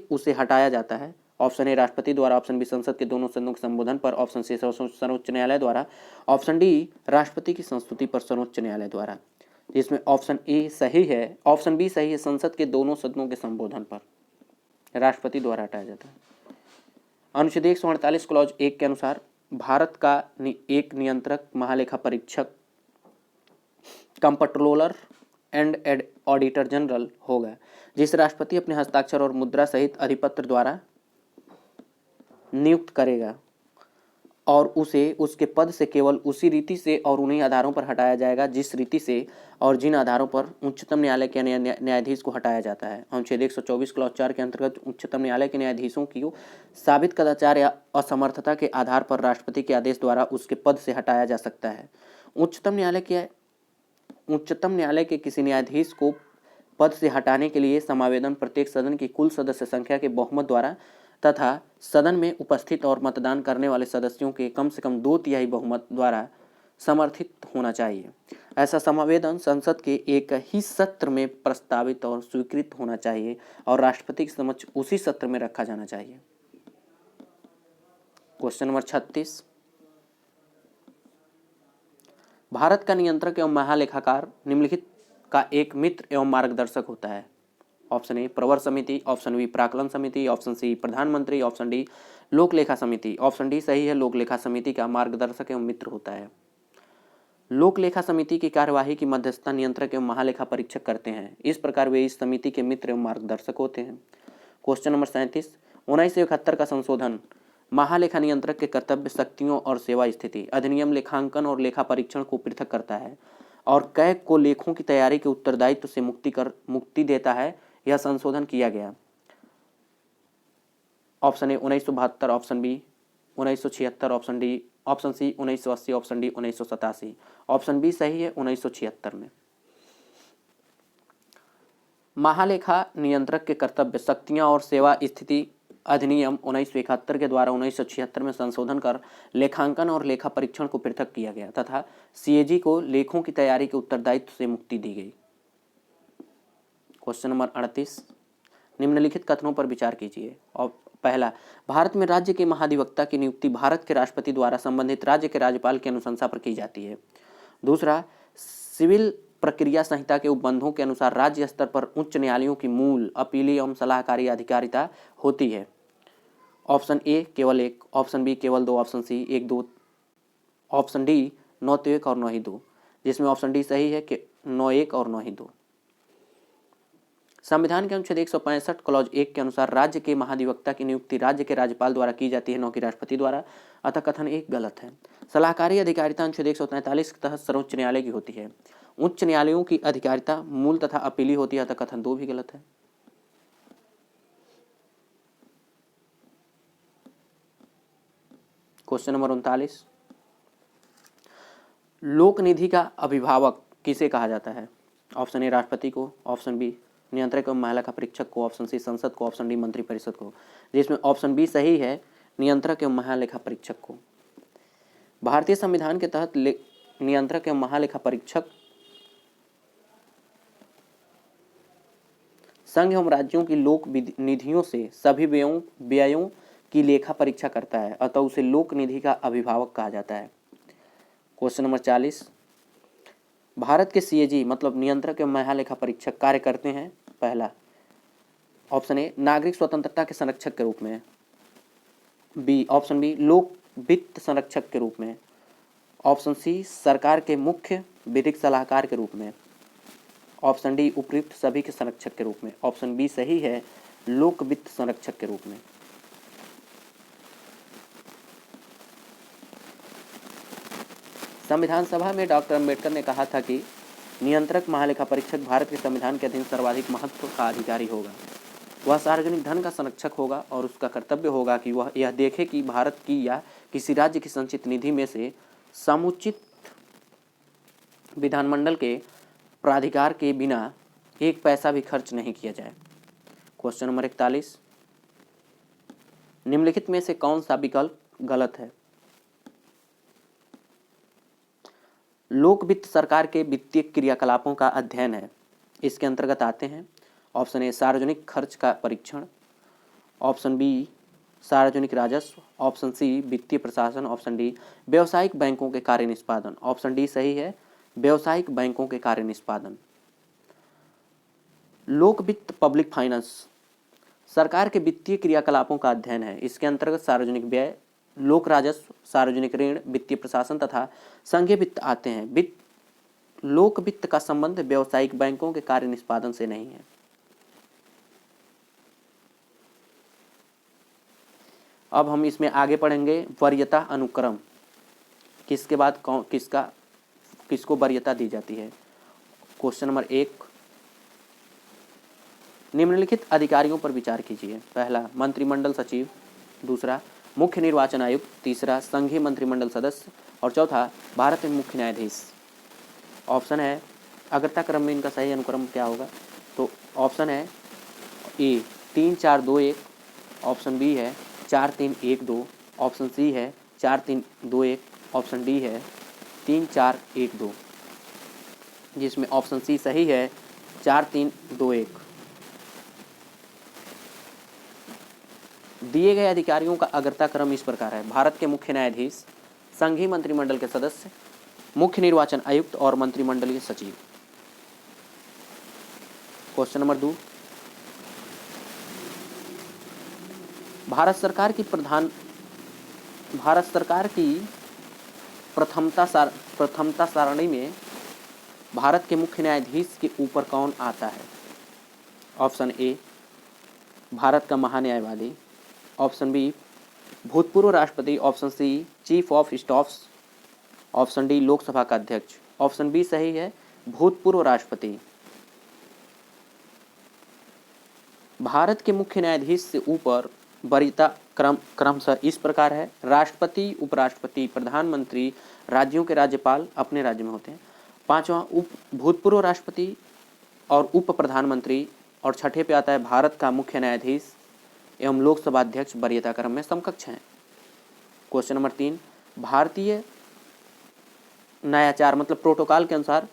उसे हटाया जाता है। ऑप्शन ए राष्ट्रपति द्वारा, ऑप्शन बी संसद के दोनों सदनों के संबोधन पर, ऑप्शन सी सर्वोच्च न्यायालय द्वारा, ऑप्शन डी राष्ट्रपति की संस्तुति पर सर्वोच्च न्यायालय द्वारा, जिसमें ऑप्शन ए सही है, ऑप्शन बी सही है, संसद के दोनों सदनों के संबोधन पर राष्ट्रपति द्वारा हटाया जाता है। अनुच्छेद 148 क्लॉज 1 के अनुसार भारत का एक नियंत्रक महालेखा परीक्षक कंप्ट्रोलर एंड ऑडिटर जनरल होगा, जिसे राष्ट्रपति अपने हस्ताक्षर और मुद्रा सहित अधिपत्र द्वारा नियुक्त करेगा और उसे उसके पद से केवल उसी रीति से और उन्हीं आधारों पर हटाया जाएगा जिस रीति से और जिन आधारों पर उच्चतम न्यायालय के न्यायाधीश को हटाया जाता है। अनुच्छेद 124 क्लॉज 4 के अंतर्गत उच्चतम न्यायालय के न्यायाधीशों की साबित कदाचार या असमर्थता के आधार पर राष्ट्रपति के आदेश द्वारा उसके पद से हटाया जा सकता है। उच्चतम न्यायालय के किसी न्यायाधीश को पद से हटाने के लिए समावेदन प्रत्येक सदन की कुल सदस्य संख्या के बहुमत द्वारा तथा सदन में उपस्थित और मतदान करने वाले सदस्यों के कम से कम 2/3 बहुमत द्वारा समर्थित होना चाहिए। ऐसा समावेदन संसद के एक ही सत्र में प्रस्तावित और स्वीकृत होना चाहिए और राष्ट्रपति के समक्ष उसी सत्र में रखा जाना चाहिए। क्वेश्चन नंबर 36, भारत का नियंत्रक एवं महालेखाकार निम्नलिखित का एक मित्र एवं मार्गदर्शक होता है। ऑप्शन ए प्रवर समिति, ऑप्शन बी प्राक्कलन समिति, ऑप्शन सी प्रधानमंत्री, ऑप्शन डी लोक लेखा समिति। ऑप्शन डी सही है, लोक लेखा समिति का मार्गदर्शक एवं मित्र होता है। लोक लेखा समिति की कार्यवाही की मध्यस्थता नियंत्रक एवं महालेखा परीक्षक करते हैं। इस प्रकार वे इस समिति के मित्र एवं मार्गदर्शक होते हैं। क्वेश्चन नंबर 37, 1971 का संशोधन महालेखा नियंत्रक के कर्तव्य, शक्तियों और सेवा स्थिति अधिनियम लेखांकन और लेखा परीक्षण को पृथक करता है और कैग को लेखों की तैयारी के उत्तरदायित्व से मुक्ति देता है। यह संशोधन किया गया। Option A 1972, option B 1976, option D, option C 1980, option D 1987। Option B सही है, 1976 में। महालेखा नियंत्रक के कर्तव्य, शक्तियां और सेवा स्थिति अधिनियम 1971 के द्वारा 1976 में संशोधन कर लेखांकन और लेखा परीक्षण को पृथक किया गया तथा सीएजी को लेखों की तैयारी के उत्तरदायित्व से मुक्ति दी गई। क्वेश्चन नंबर 38, निम्नलिखित कथनों पर विचार कीजिए। और पहला, भारत में राज्य के महाधिवक्ता की नियुक्ति भारत के राष्ट्रपति द्वारा संबंधित राज्य के राज्यपाल की अनुशंसा पर की जाती है। दूसरा, सिविल प्रक्रिया संहिता के उपबंधों के अनुसार राज्य स्तर पर उच्च न्यायालयों की मूल, अपीली एवं सलाहकारी अधिकारिता होती है। ऑप्शन ए केवल 1, ऑप्शन बी केवल 2, ऑप्शन सी 1, 2, ऑप्शन डी 9 तो 1 और 9 ही 2, जिसमें ऑप्शन डी सही है कि 9 1 और 9 ही 2। संविधान के अनुच्छेद 165 क्लॉज 1 के अनुसार राज्य के महाधिवक्ता की नियुक्ति राज्य के राज्यपाल द्वारा की जाती है, न कि राष्ट्रपति द्वारा, अतः कथन 1 गलत है। सलाहकारी अधिकारिता अनुच्छेद 143 के तहत सर्वोच्च न्यायालय की होती है। उच्च न्यायालयों की अधिकारिता मूल तथा अपीली होती है, अतः कथन 2 भी गलत है। क्वेश्चन नंबर 39, लोक निधि का अभिभावक किसे कहा जाता है? ऑप्शन ए राष्ट्रपति को, ऑप्शन बी नियंत्रक एवं महालेखा परीक्षक को, ऑप्शन सी संसद को, ऑप्शन डी मंत्रिपरिषद को, जिसमें ऑप्शन बी सही है, नियंत्रक एवं महालेखा परीक्षक को। भारतीय संविधान के तहत नियंत्रक एवं महालेखा परीक्षक संघ एवं राज्यों की लोक निधियों से सभी व्ययों की लेखा परीक्षा करता है, अतः उसे लोक निधि का अभिभावक कहा जाता है। क्वेश्चन नंबर 40, भारत के सीएजी मतलब नियंत्रक एवं महालेखा परीक्षक कार्य करते हैं। पहला ऑप्शन ए नागरिक स्वतंत्रता के संरक्षक के रूप में, बी ऑप्शन बी लोक वित्त संरक्षक के रूप में, ऑप्शन सी सरकार के मुख्य विधिक सलाहकार के रूप में, ऑप्शन डी उपयुक्त सभी के संरक्षक के रूप में। ऑप्शन बी सही है, लोक वित्त संरक्षक के रूप में। संविधान सभा में डॉक्टर अंबेडकर ने कहा था कि नियंत्रक महालेखा परीक्षक भारत के संविधान के अधीन सर्वाधिक महत्व का अधिकारी होगा। वह सार्वजनिक धन का संरक्षक होगा और उसका कर्तव्य होगा कि वह यह देखे कि भारत की या किसी राज्य की संचित निधि में से समुचित विधानमंडल के प्राधिकार के बिना एक पैसा भी खर्च नहीं किया जाए। क्वेश्चन नंबर 41, निम्नलिखित में से कौन सा विकल्प गलत है? लोक वित्त सरकार के वित्तीय क्रियाकलापों का अध्ययन है। इसके अंतर्गत आते हैं ऑप्शन ए सार्वजनिक खर्च का परीक्षण, ऑप्शन बी सार्वजनिक राजस्व, ऑप्शन सी वित्तीय प्रशासन, ऑप्शन डी व्यावसायिक बैंकों के कार्य निष्पादन। ऑप्शन डी सही है, व्यावसायिक बैंकों के कार्य निष्पादन। लोक वित्त पब्लिक फाइनेंस सरकार के वित्तीय क्रियाकलापों का अध्ययन है। इसके अंतर्गत सार्वजनिक व्यय, लोक राजस्व, सार्वजनिक ऋण, वित्तीय प्रशासन तथा संघीय वित्त आते हैं। लोक वित्त का संबंध व्यावसायिक बैंकों के कार्य निष्पादन से नहीं है। अब हम इसमें आगे पढ़ेंगे वरीयता अनुक्रम, किसके बाद किसको वरीयता दी जाती है। क्वेश्चन नंबर 1, निम्नलिखित अधिकारियों पर विचार कीजिए। पहला मंत्रिमंडल सचिव, दूसरा मुख्य निर्वाचन आयुक्त, तीसरा संघीय मंत्रिमंडल सदस्य और चौथा भारत में मुख्य न्यायाधीश। ऑप्शन है, अग्रता क्रम में इनका सही अनुक्रम क्या होगा? तो ऑप्शन है ए 3 4 2 1, ऑप्शन बी है 4 3 1 2, ऑप्शन सी है 4 3 2 1, ऑप्शन डी है 3 4 1 2, जिसमें ऑप्शन सी सही है 4 3 2 1। दिए गए अधिकारियों का अग्रता क्रम इस प्रकार है: भारत के मुख्य न्यायाधीश, संघीय मंत्रिमंडल के सदस्य, मुख्य निर्वाचन आयुक्त और मंत्रिमंडलीय सचिव। क्वेश्चन नंबर 2, भारत सरकार की प्रथमता सारणी में भारत के मुख्य न्यायाधीश के ऊपर कौन आता है? ऑप्शन ए भारत का महान्यायवादी, ऑप्शन बी भूतपूर्व राष्ट्रपति, option C chief of staffs, option D Lok Sabha का अध्यक्ष। ऑप्शन बी सही है, भूतपूर्व राष्ट्रपति। भारत के मुख्य न्यायाधीश से ऊपर वरीयता क्रमशः इस प्रकार है: राष्ट्रपति, उपराष्ट्रपति, प्रधानमंत्री, राज्यों के राज्यपाल अपने राज्य में होते हैं, पांचवा भूतपूर्व राष्ट्रपति और उप प्रधानमंत्री, और छठे पे आता है भारत का मुख्य न्यायाधीश एवं लोकसभा अध्यक्ष वरीयता क्रम में समकक्ष हैं। क्वेश्चन नंबर 3, भारतीय न्यायाचार मतलब प्रोटोकॉल के अनुसार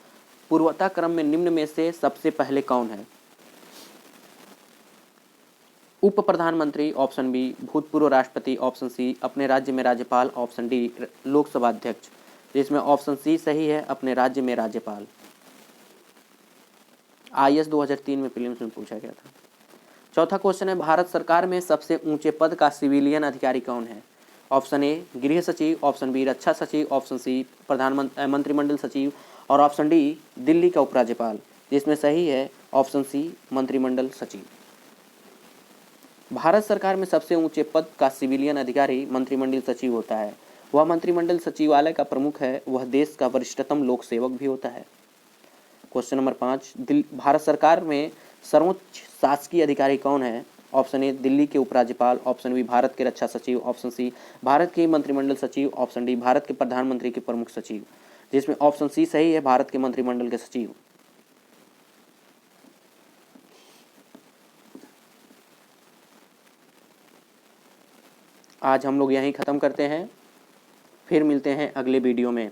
पूर्वता क्रम में निम्न में से सबसे पहले कौन है? उप प्रधानमंत्री, ऑप्शन बी भूतपूर्व राष्ट्रपति, ऑप्शन सी अपने राज्य में राज्यपाल, ऑप्शन डी लोकसभा अध्यक्ष, जिसमें ऑप्शन सी सही है, अपने राज्य में राज्यपाल। IAS 2003 में प्रीलिम्स में पूछा गया था। चौथा क्वेश्चन है, भारत सरकार में सबसे ऊंचे पद का सिविलियन अधिकारी कौन है? ऑप्शन ए गृह सचिव, ऑप्शन बी रक्षा सचिव, ऑप्शन सी मंत्रिमंडल सचिव और ऑप्शन डी दिल्ली का उपराज्यपाल, जिसमें सही है ऑप्शन सी मंत्रिमंडल सचिव। भारत सरकार में सबसे ऊंचे पद का सिविलियन अधिकारी मंत्रिमंडल सचिव होता है। वह मंत्रिमंडल सचिवालय का प्रमुख है। वह देश का वरिष्ठतम लोक सेवक भी होता है। क्वेश्चन नंबर 5, भारत सरकार में सर्वोच्च शासकीय अधिकारी कौन है? ऑप्शन ए दिल्ली के उपराज्यपाल, ऑप्शन बी भारत के रक्षा सचिव, ऑप्शन सी भारत के मंत्रिमंडल सचिव, ऑप्शन डी भारत के प्रधानमंत्री के प्रमुख सचिव, जिसमें ऑप्शन सी सही है, भारत के मंत्रिमंडल के सचिव। आज हम लोग यहीं ख़त्म करते हैं, फिर मिलते हैं अगले वीडियो में।